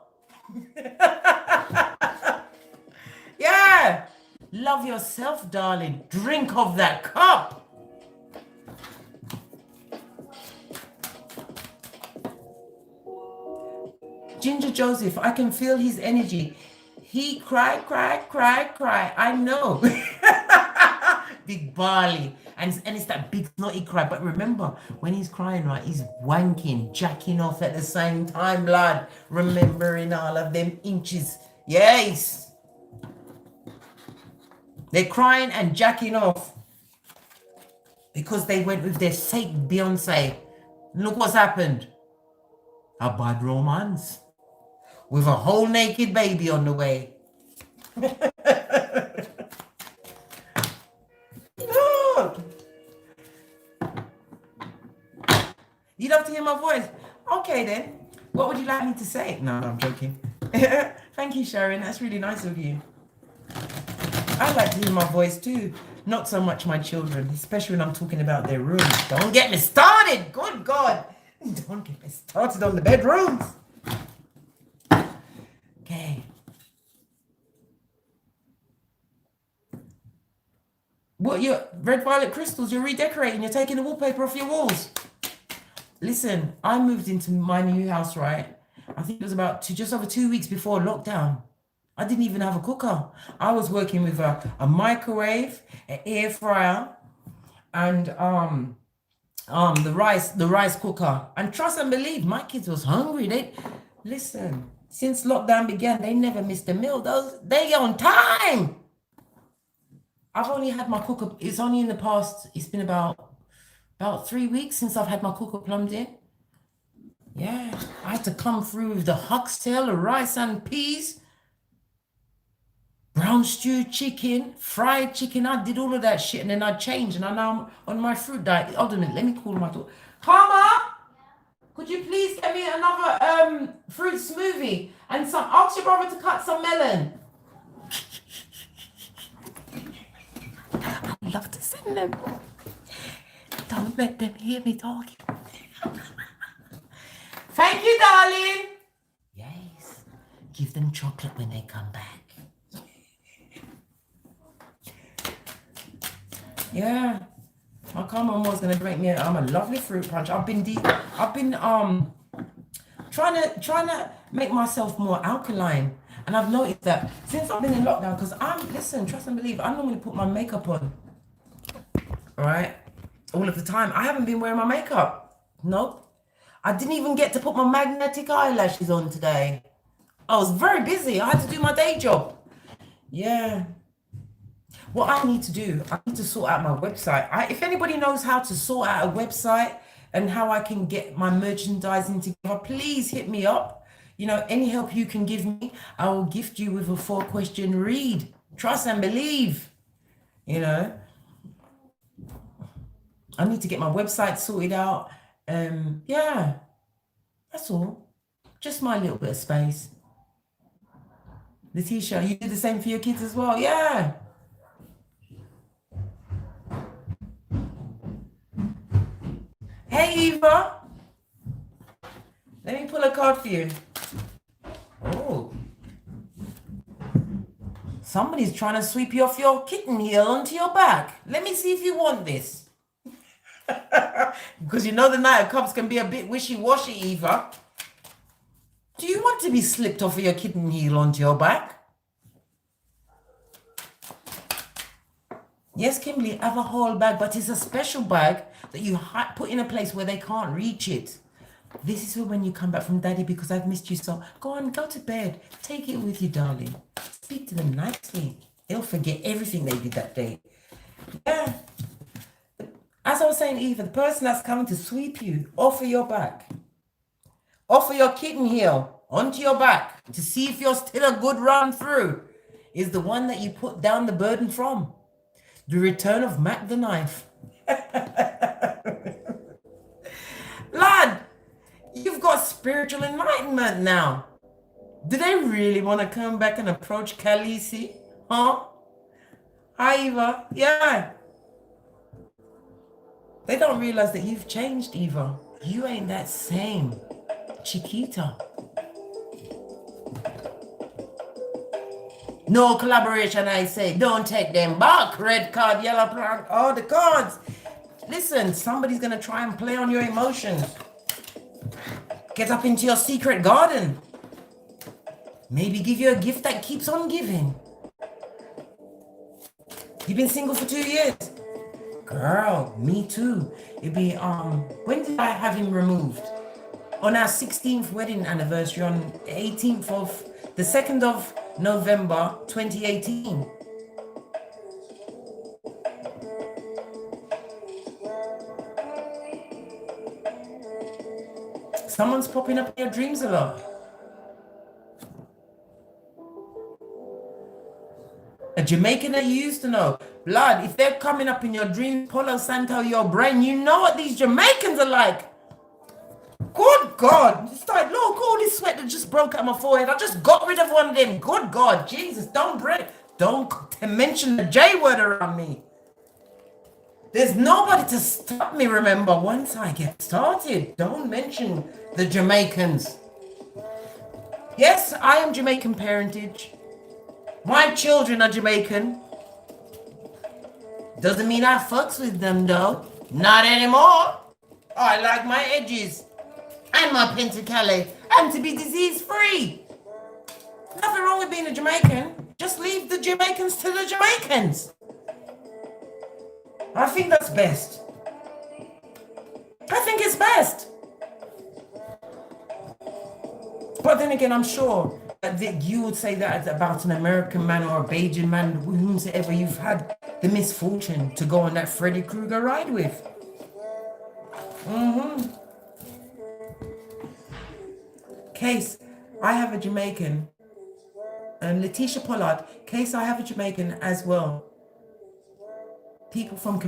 Yeah. Love yourself, darling. Drink of that cup. Ginger Joseph, I can feel his energy. He cry. I know. Big barley. And it's that big snotty cry. But remember, when he's crying, right, he's wanking, jacking off at the same time, lad. Remembering all of them inches. Yes. They're crying and jacking off because they went with their fake Beyonce. Look what's happened. A bad romance. With a whole naked baby on the way. No. You'd love to hear my voice? Okay then. What would you like me to say? No, I'm joking. Thank you, Sharon. That's really nice of you. I like to hear my voice too. Not so much my children, especially when I'm talking about their rooms. Don't get me started. Good God. Don't get me started on the bedrooms. Okay. What, your red violet crystals? You're redecorating. You're taking the wallpaper off your walls. Listen, I moved into my new house, right? I think it was about just over 2 weeks before lockdown. I didn't even have a cooker. I was working with a microwave, an air fryer, and the rice cooker. And trust and believe, my kids was hungry. They listen. Since lockdown began, they never missed a meal. They on time. I've only had my cooker. It's only in the past. It's been about 3 weeks since I've had my cooker plumbed in. Yeah, I had to come through with the oxtail, the rice and peas, brown stewed chicken, fried chicken. I did all of that shit, and then I changed, and I'm now on my fruit diet. Hold on a minute, let me call my daughter. Karma, could you please get me another fruit smoothie and ask your brother to cut some melon. I'd love to send them. Don't let them hear me talking. Thank you, darling. Yes. Give them chocolate when they come back. Yeah. My mom was gonna make me a lovely fruit punch. I've been trying to make myself more alkaline. And I've noticed that since I've been in lockdown, because listen, trust and believe, I normally put my makeup on. Right? All of the time. I haven't been wearing my makeup. Nope. I didn't even get to put my magnetic eyelashes on today. I was very busy. I had to do my day job. Yeah. What I need to do, I need to sort out my website. If anybody knows how to sort out a website and how I can get my merchandising together, please hit me up. You know, any help you can give me, I will gift you with a 4-question read. Trust and believe. You know, I need to get my website sorted out. Yeah, that's all. Just my little bit of space. Letitia, you do the same for your kids as well? Yeah. Hey, Eva. Let me pull a card for you. Oh. Somebody's trying to sweep you off your kitten heel onto your back. Let me see if you want this. Because you know the Knight of Cups can be a bit wishy-washy, Eva. Do you want to be slipped off of your kitten heel onto your back? Yes, Kimberly, I have a whole bag, but it's a special bag that you put in a place where they can't reach it. This is for when you come back from Daddy, because I've missed you so. Go on, go to bed. Take it with you, darling. Speak to them nicely. They'll forget everything they did that day. Yeah. As I was saying, Eva, the person that's coming to sweep you off of your back, off of your kitten heel, onto your back, to see if you're still a good run through, is the one that you put down the burden from. The return of Mac the Knife. Lad, you've got spiritual enlightenment now. Do they really want to come back and approach Khaleesi? Huh? Hi, Eva. Yeah. They don't realize that you've changed, Eva. You ain't that same Chiquita. No collaboration, I say. Don't take them back. Red card, yellow card, all the cards. Listen, somebody's going to try and play on your emotions. Get up into your secret garden. Maybe give you a gift that keeps on giving. You've been single for 2 years. Girl, me too. It'd be, when did I have him removed? On our 16th wedding anniversary on the 2nd of November 2018. Someone's popping up in your dreams a lot. A Jamaican that you used to know. Blood, if they're coming up in your dreams, Palo Santo, your brain, you know what these Jamaicans are like. Good God. It's like, look, all this sweat that just broke out my forehead. I just got rid of one of them. Good God. Jesus, don't mention the J word around me. There's nobody to stop me, remember, once I get started. Don't mention the Jamaicans. Yes, I am Jamaican parentage. My children are Jamaican. Doesn't mean I fucks with them though. Not anymore. I like my edges and my pentacale and to be disease free. Nothing wrong with being a Jamaican. Just leave the Jamaicans to the Jamaicans. I think that's best. I think it's best. But then again, I'm sure that you would say that about an American man or a Bajan man, whomsoever you've had the misfortune to go on that Freddy Krueger ride with. Case, I have a Jamaican. And Letitia Pollard, case I have a Jamaican as well. People from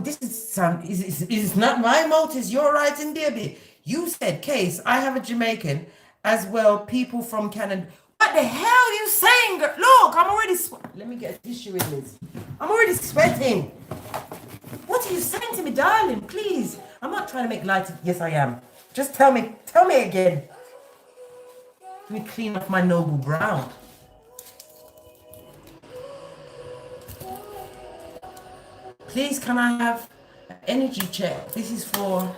this is not my motives. You're right in there, babe. You said, case I have a Jamaican as well. People from Canada. What the hell are you saying? Look, I'm already let me get a tissue in this. I'm already sweating. What are you saying to me, darling? Please. I'm not trying to make light of. Yes, I am. Just tell me again. Let me clean off my noble brow. Please, can I have an energy check? This is for,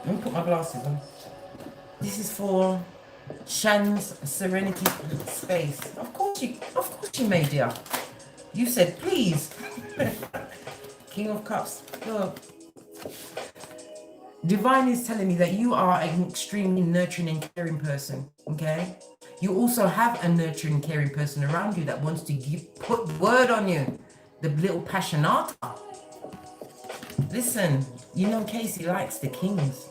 let me put my glasses on. This is for Shan's Serenity Space. Of course you may, dear. You said please. King of Cups. Look. Divine is telling me that you are an extremely nurturing and caring person, okay? You also have a nurturing, caring person around you that wants to put word on you. The little passionata. Listen, you know Casey likes the kings,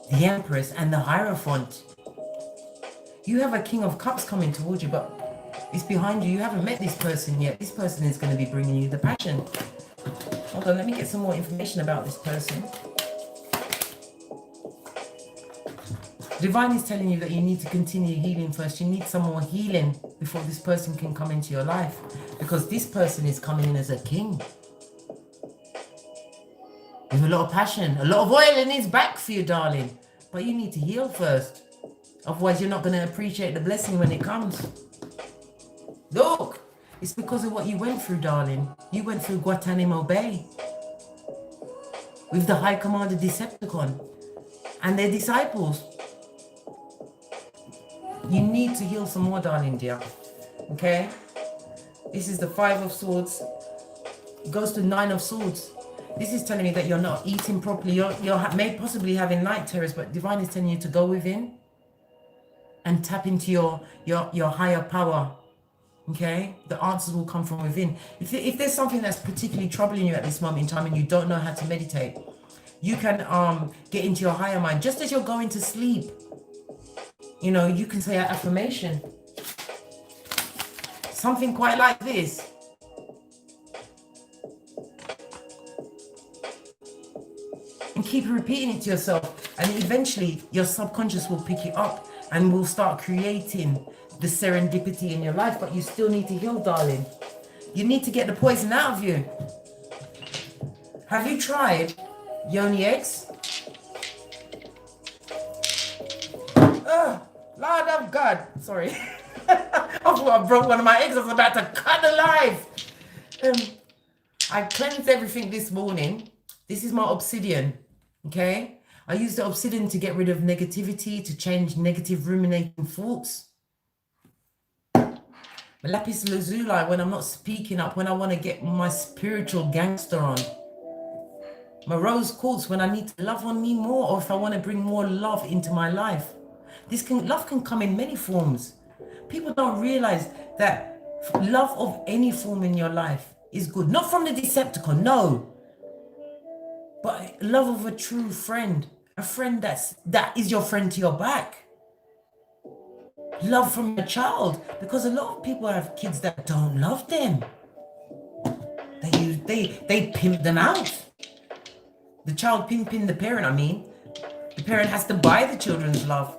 the empress, and the hierophant. You have a King of Cups coming towards you, but it's behind you. You haven't met this person yet. This person is going to be bringing you the passion. Hold on, let me get some more information about this person. Divine is telling you that you need to continue healing first. You need some more healing before this person can come into your life, because this person is coming in as a king. With a lot of passion, a lot of oil in his back for you, darling. But you need to heal first. Otherwise, you're not going to appreciate the blessing when it comes. Look, it's because of what you went through, darling. You went through Guantanamo Bay with the High Commander Decepticon and their disciples. You need to heal some more, darling, dear. Okay? This is the 5 of Swords. It goes to 9 of Swords. This is telling me that you're not eating properly. You're may possibly having night terrors, but Divine is telling you to go within and tap into your higher power. Okay? The answers will come from within. If there's something that's particularly troubling you at this moment in time and you don't know how to meditate, you can get into your higher mind. Just as you're going to sleep, you know, you can say an affirmation. Something quite like this. And keep repeating it to yourself, and eventually your subconscious will pick it up and will start creating the serendipity in your life. But you still need to heal, darling. You need to get the poison out of you. Have you tried yoni eggs? Oh, Lord of God. Sorry. I thought I broke one of my eggs. I was about to cut alive. I cleansed everything this morning. This is my obsidian. Okay, I use the obsidian to get rid of negativity, to change negative ruminating thoughts. My lapis lazuli when I'm not speaking up, when I want to get my spiritual gangster on. My rose quartz when I need to love on me more, or if I want to bring more love into my life. Love can come in many forms. People don't realize that love of any form in your life is good. Not from the Decepticon, no. But love of a true friend, a friend that is your friend to your back. Love from a child, because a lot of people have kids that don't love them. They pimp them out. The child pimping the parent, I mean. The parent has to buy the children's love.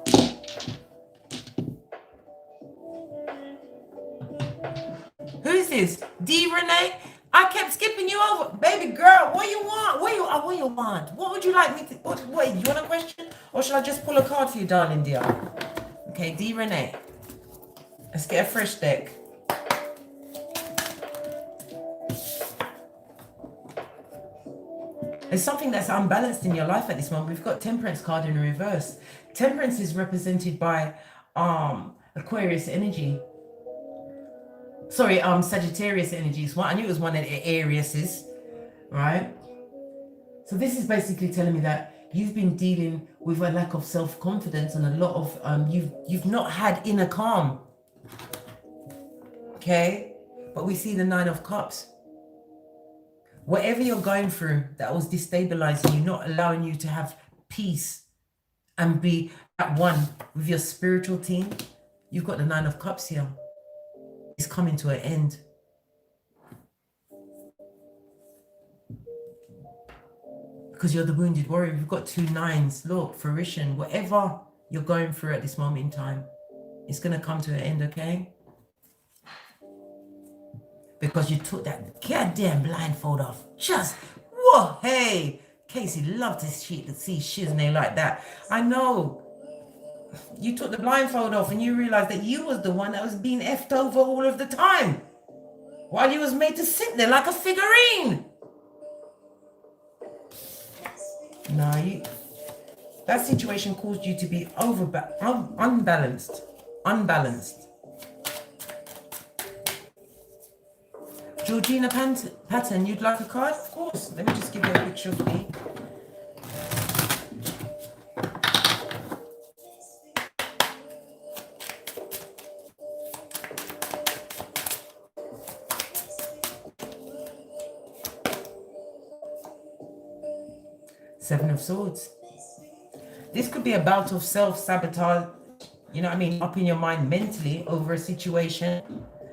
Who is this? D. Renee? I kept skipping you over. Baby girl, what you want? What you want? What would you like me to... Wait, you want a question? Or should I just pull a card for you, darling dear? Okay, D. Renee. Let's get a fresh deck. There's something that's unbalanced in your life at this moment. We've got Temperance card in reverse. Temperance is represented by Aquarius energy. Sorry, Sagittarius energies. Well, I knew it was one of the Ariuses, right? So this is basically telling me that you've been dealing with a lack of self-confidence and a lot of you've not had inner calm. Okay, but we see the Nine of Cups. Whatever you're going through that was destabilizing you, not allowing you to have peace and be at one with your spiritual team, you've got the Nine of Cups here. It's coming to an end. Because you're the wounded warrior. We've got 2 nines. Look, fruition. Whatever you're going through at this moment in time, it's going to come to an end, okay? Because you took that goddamn blindfold off. Just, whoa, hey. Casey loved this shit to see shiznay like that. I know. You took the blindfold off and you realized that you was the one that was being effed over all of the time. While you was made to sit there like a figurine. No, that situation caused you to be unbalanced. Georgina Patton, you'd like a card? Of course. Let me just give you a picture of me. Seven of Swords. This could be a bout of self-sabotage, you know what I mean, up in your mind mentally over a situation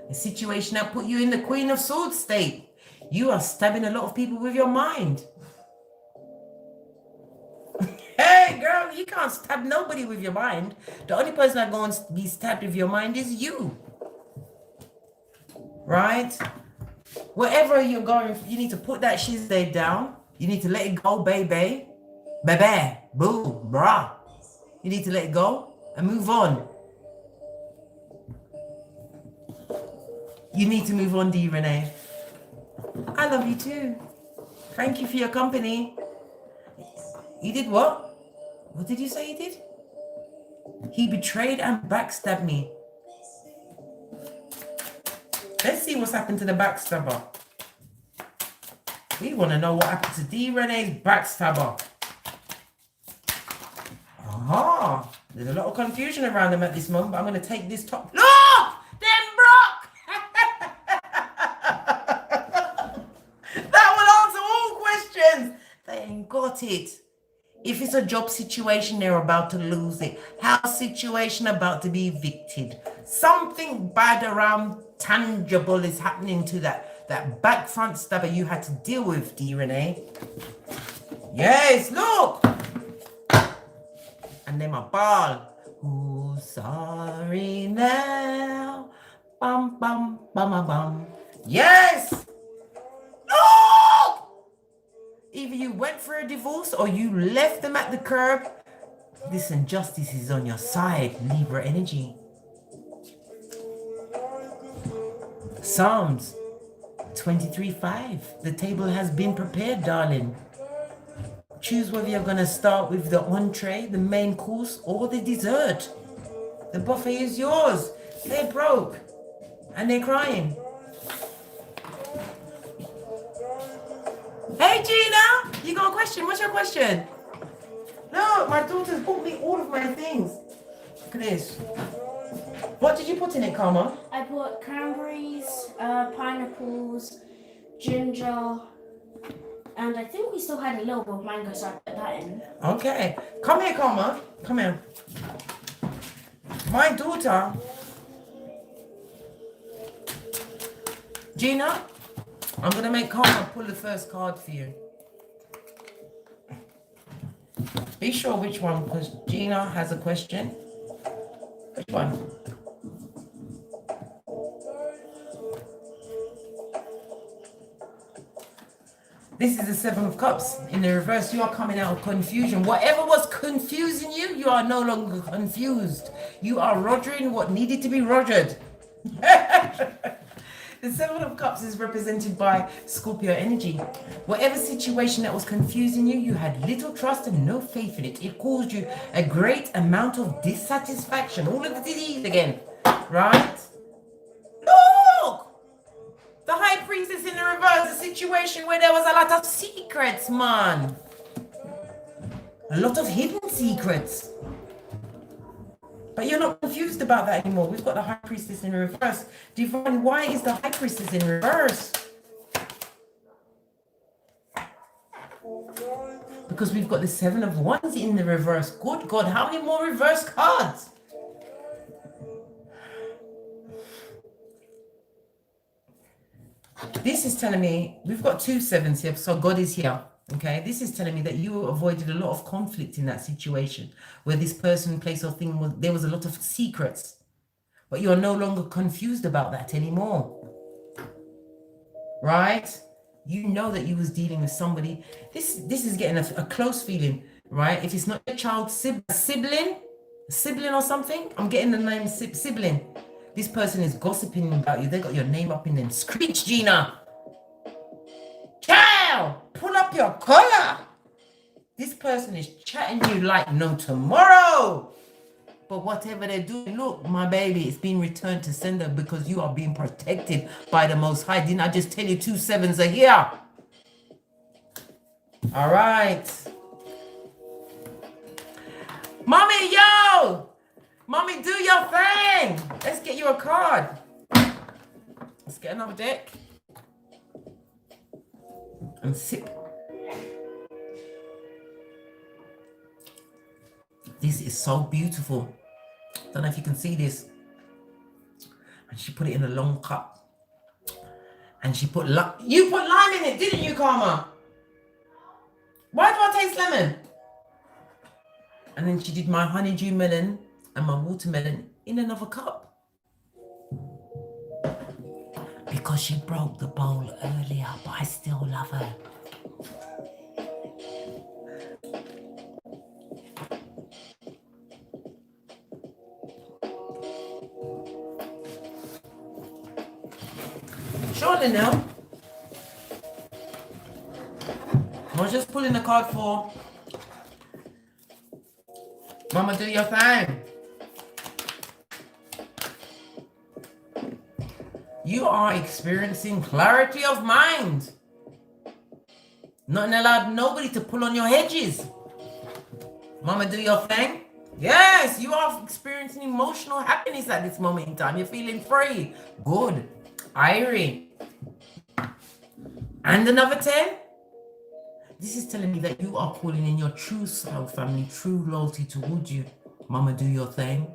that put you in the Queen of Swords state. You are stabbing a lot of people with your mind. Hey, girl, you can't stab nobody with your mind. The only person that's going to be stabbed with your mind is you. Right? Whatever you're going, you need to put that shit down. You need to let it go, baby. Baby, boo, brah. You need to let it go and move on. You need to move on, D. Renee. I love you too. Thank you for your company. He did what? What did you say he did? He betrayed and backstabbed me. Let's see what's happened to the backstabber. We want to know what happened to D. Renee's backstabber. Aha! There's a lot of confusion around them at this moment, but I'm going to take this top. Look! Them Brock! That will answer all questions. They ain't got it. If it's a job situation, they're about to lose it. House situation about to be evicted. Something bad around tangible is happening to that back front stabber you had to deal with, D. Renee. Yes, look! And then my ball. Who's sorry now? Bum, bum, bum, bum, bum. Yes! Look! Either you went for a divorce or you left them at the curb. Listen, justice is on your side, Libra energy. Psalms 23:5. The table has been prepared, darling. Choose whether you're going to start with the entree, the main course, or the dessert. The buffet is yours. They're broke. And they're crying. Hey, Gina! You got a question? What's your question? No, my daughter's bought me all of my things. Look at this. What did you put in it, Karma? I put cranberries, pineapples, ginger, and I think we still had a little bit of mango, so I put that in. Okay. Come here, Karma. Come here. My daughter, Gina, I'm going to make Karma pull the first card for you. Be sure which one, because Gina has a question. Which one? This is the Seven of Cups. In the reverse, you are coming out of confusion. Whatever was confusing you, you are no longer confused. You are rogering what needed to be rogered. The The Seven of Cups is represented by Scorpio energy. Whatever situation that was confusing you, you had little trust and no faith in it. It caused you a great amount of dissatisfaction. All of the disease again, right? Look! The High Priestess in the reverse, a situation where there was a lot of secrets, man. A lot of hidden secrets. But you're not confused about that anymore. We've got the High Priestess in reverse. Divine, why is the High Priestess in reverse? Because we've got the Seven of Wands in the reverse. Good God, how many more reverse cards? This is telling me, we've got two sevens here, so God is here. Okay, this is telling me that you avoided a lot of conflict in that situation where this person, place, or thing was, there was a lot of secrets, but you're no longer confused about that anymore, right? You know that you was dealing with somebody. This is getting a close feeling, right? If it's not your child, sibling or something, I'm getting the name sibling. This person is gossiping about you. They got your name up in them. Screech, Gina. Child, pull up your collar. This person is chatting you like no tomorrow. But whatever they're doing, look, my baby, it's been returned to sender because you are being protected by the Most High. Didn't I just tell you 2 sevens are here? All right. Mommy, yo! Mommy, do your thing. Let's get you a card. Let's get another deck. And sip. This is so beautiful. Don't know if you can see this. And she put it in a long cup. And she put you put lime in it, didn't you, Karma? Why do I taste lemon? And then she did my honeydew melon and my watermelon in another cup. Because she broke the bowl earlier, but I still love her. Surely now. I was just pulling the card for Mama, do your thing. You are experiencing clarity of mind. Not allowed nobody to pull on your hedges. Mama, do your thing. Yes, you are experiencing emotional happiness at this moment in time. You're feeling free. Good. Irie. And another 10. This is telling me that you are calling in your true self, family, true loyalty towards you. Mama, do your thing.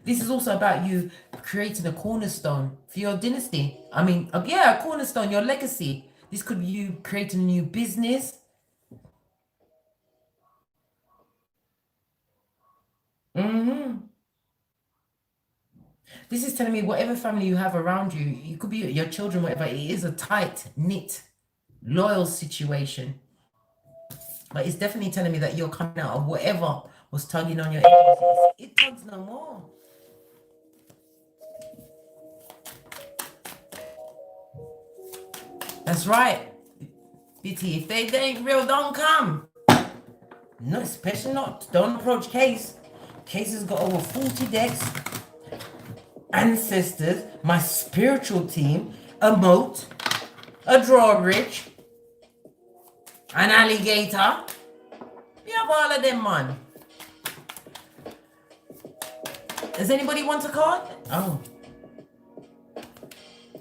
This is also about you creating a cornerstone for your dynasty. I mean, yeah, a cornerstone, your legacy. This could be you creating a new business. This is telling me whatever family you have around you, you could be your children, whatever, it is a tight, knit, loyal situation. But it's definitely telling me that you're coming out of whatever was tugging on your edges. It tugs no more. That's right. Bitty, if they ain't real, don't come. No, especially not. Don't approach Case. Case has got over 40 decks. Ancestors, my spiritual team, a moat, a drawbridge, an alligator. You have all of them, man. Does anybody want a card? Oh.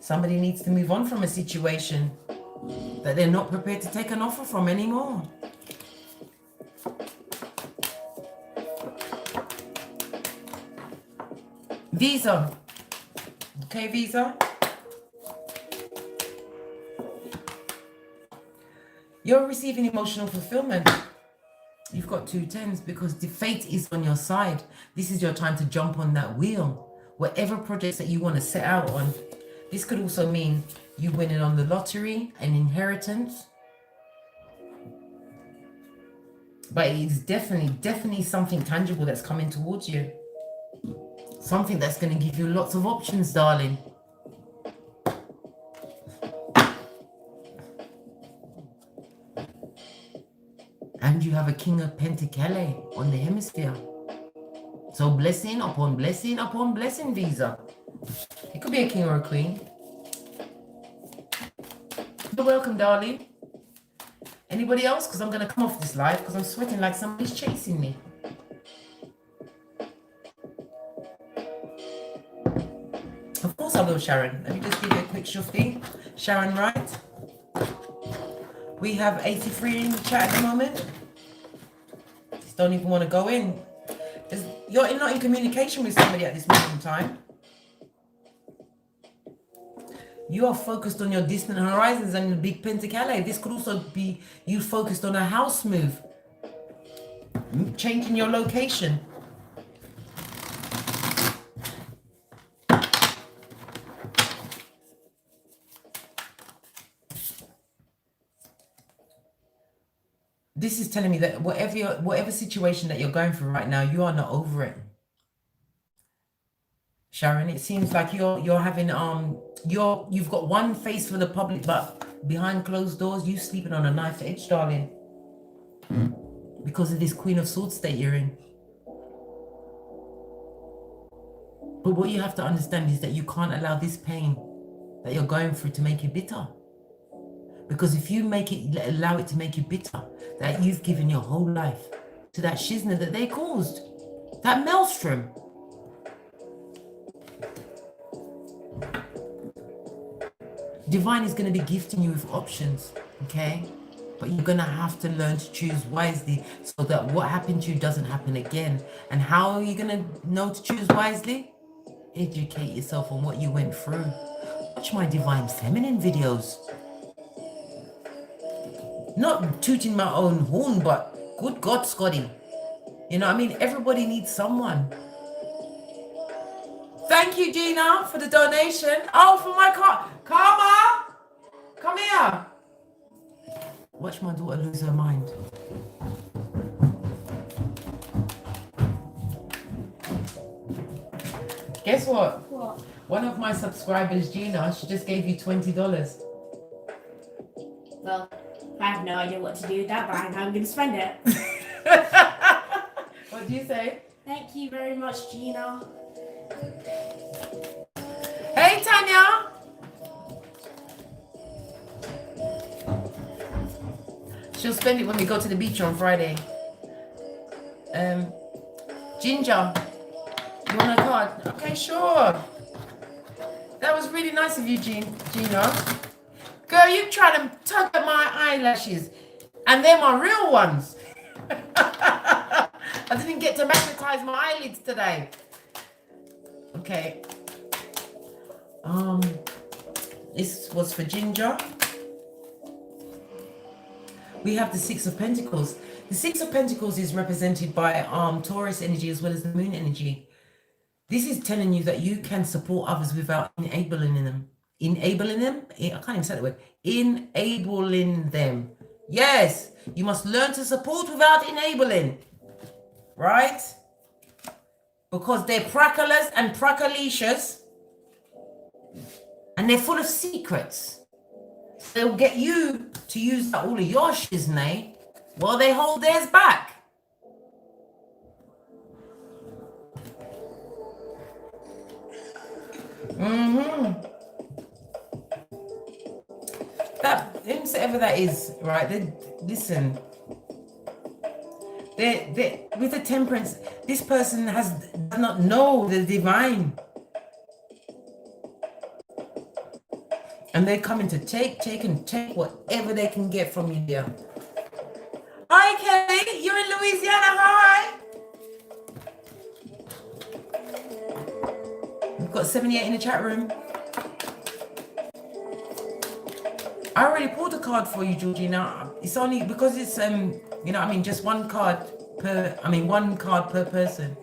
Somebody needs to move on from a situation that they're not prepared to take an offer from anymore. Visa. Okay, Visa. You're receiving emotional fulfillment. You've got 2 10s because the fate is on your side. This is your time to jump on that wheel. Whatever projects that you want to set out on. This could also mean you winning on the lottery, an inheritance. But it's definitely something tangible that's coming towards you. Something that's going to give you lots of options, darling. And you have a King of Pentacles on the hemisphere. So blessing upon blessing upon blessing visa. It could be a king or a queen. You're welcome, darling. Anybody else? Because I'm going to come off this live because I'm sweating like somebody's chasing me. Of course I will, Sharon. Let me just give you a quick shufti. Sharon Wright. We have 83 in the chat at the moment. Just don't even want to go in. You're not in communication with somebody at this moment in time. You are focused on your distant horizons and the big pentacale. This could also be you focused on a house move. Changing your location. This is telling me that whatever situation that you're going through right now, you are not over it. Sharon, it seems like you're having you've got one face for the public, but behind closed doors, you sleeping on a knife edge, darling. Because of this Queen of Swords state you're in. But what you have to understand is that you can't allow this pain that you're going through to make you bitter. Because if you allow it to make you bitter, that you've given your whole life to that shizna that they caused, that maelstrom. Divine is going to be gifting you with options, okay? But you're going to have to learn to choose wisely so that what happened to you doesn't happen again. And how are you going to know to choose wisely? Educate yourself on what you went through. Watch my Divine Feminine videos. Not tooting my own horn, but good God, Scotty. You know what I mean? Everybody needs someone. Thank you, Gina, for the donation. Oh, for my car. Karma! Come here. Watch my daughter lose her mind. Guess what? What? One of my subscribers, Gina, she just gave you $20. Well, I have no idea what to do with that, but I'm going to spend it. What do you say? Thank you very much, Gina. Hey, Tanya. She'll spend it when we go to the beach on Friday. Ginger, you want a card? Okay, sure. That was really nice of you, Gina. Girl, you try to tug at my eyelashes, and they're my real ones. I didn't get to magnetize my eyelids today. Okay. This was for Ginger. We have the Six of Pentacles. The Six of Pentacles is represented by Taurus energy as well as the Moon energy. This is telling you that you can support others without enabling them. Enabling them? I can't even say that word. Enabling them. Yes, you must learn to support without enabling. Right? Because they're prackalers and prackalicious. And they're full of secrets. They'll get you to use all of your shiznay while they hold theirs back. That, whoever that is, right? Listen. With the temperance, this person does not know the divine. And they're coming to take whatever they can get from you there. Hi, Kelly. You're in Louisiana. Hi. We've got 78 in the chat room. I already pulled a card for you, Georgina. It's only because it's you know, I mean, just one card per person.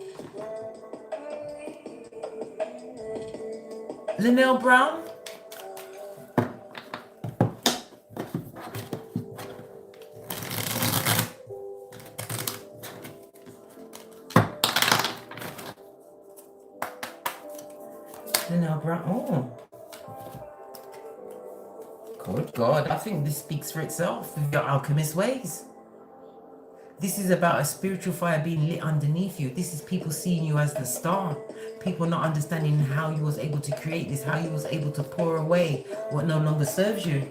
Linnell Brown. The now brown. Oh. Good God. I think this speaks for itself with your alchemist ways. This is about a spiritual fire being lit underneath you. This is people seeing you as the star. People not understanding how you was able to create this, how you was able to pour away what no longer serves you.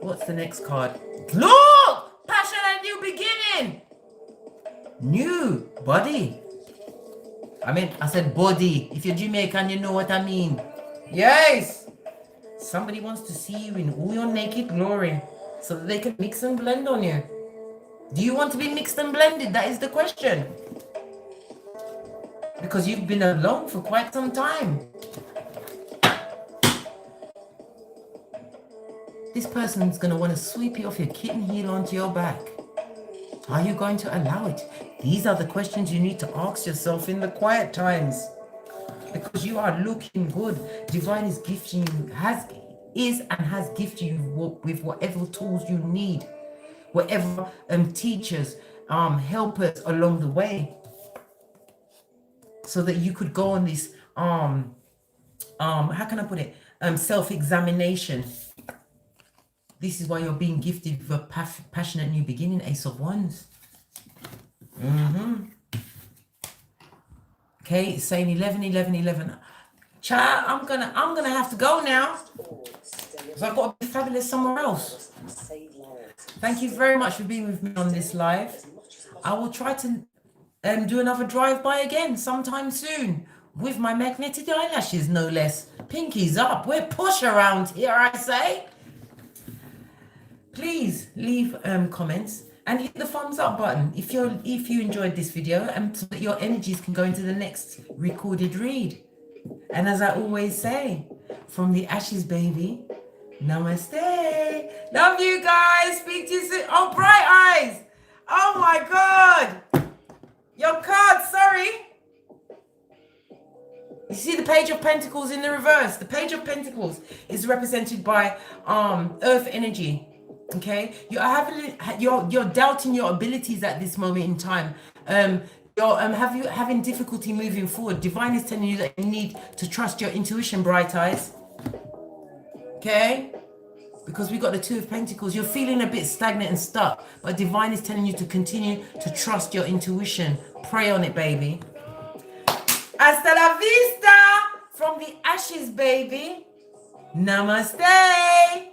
What's the next card? Look! Passion and new beginning! New body. I said body. If you're Jamaican, you know what I mean. Yes! Somebody wants to see you in all your naked glory so that they can mix and blend on you. Do you want to be mixed and blended? That is the question. Because you've been alone for quite some time. This person's going to want to sweep you off your kitten heel onto your back. Are you going to allow it? These are the questions you need to ask yourself in the quiet times. Because you are looking good. Divine is gifting you, has gifted you with whatever tools you need. Whatever teachers, helpers along the way. So that you could go on this, how can I put it? Self-examination. This is why you're being gifted with a passionate new beginning, Ace of Wands. Okay, it's saying 11, 11, 11. Child, I'm gonna have to go now. Because I've got to be fabulous somewhere else. Thank you very much for being with me on this live. I will try to do another drive-by again sometime soon. With my magnetic eyelashes, no less. Pinkies up. We're push around here, I say. Please leave comments and hit the thumbs up button if you enjoyed this video, and so that your energies can go into the next recorded read. And as I always say, from the ashes, baby, namaste. Love you guys. Speak to you soon. Oh, bright eyes. Oh my God. Your card, sorry. You see the Page of Pentacles in the reverse. The Page of Pentacles is represented by earth energy. Okay, you're doubting your abilities at this moment in time. You're having difficulty moving forward. Divine is telling you that you need to trust your intuition, bright eyes. Okay, because we got the Two of Pentacles. You're feeling a bit stagnant and stuck, but Divine is telling you to continue to trust your intuition. Pray on it, baby. Hasta la vista from the ashes, baby. Namaste.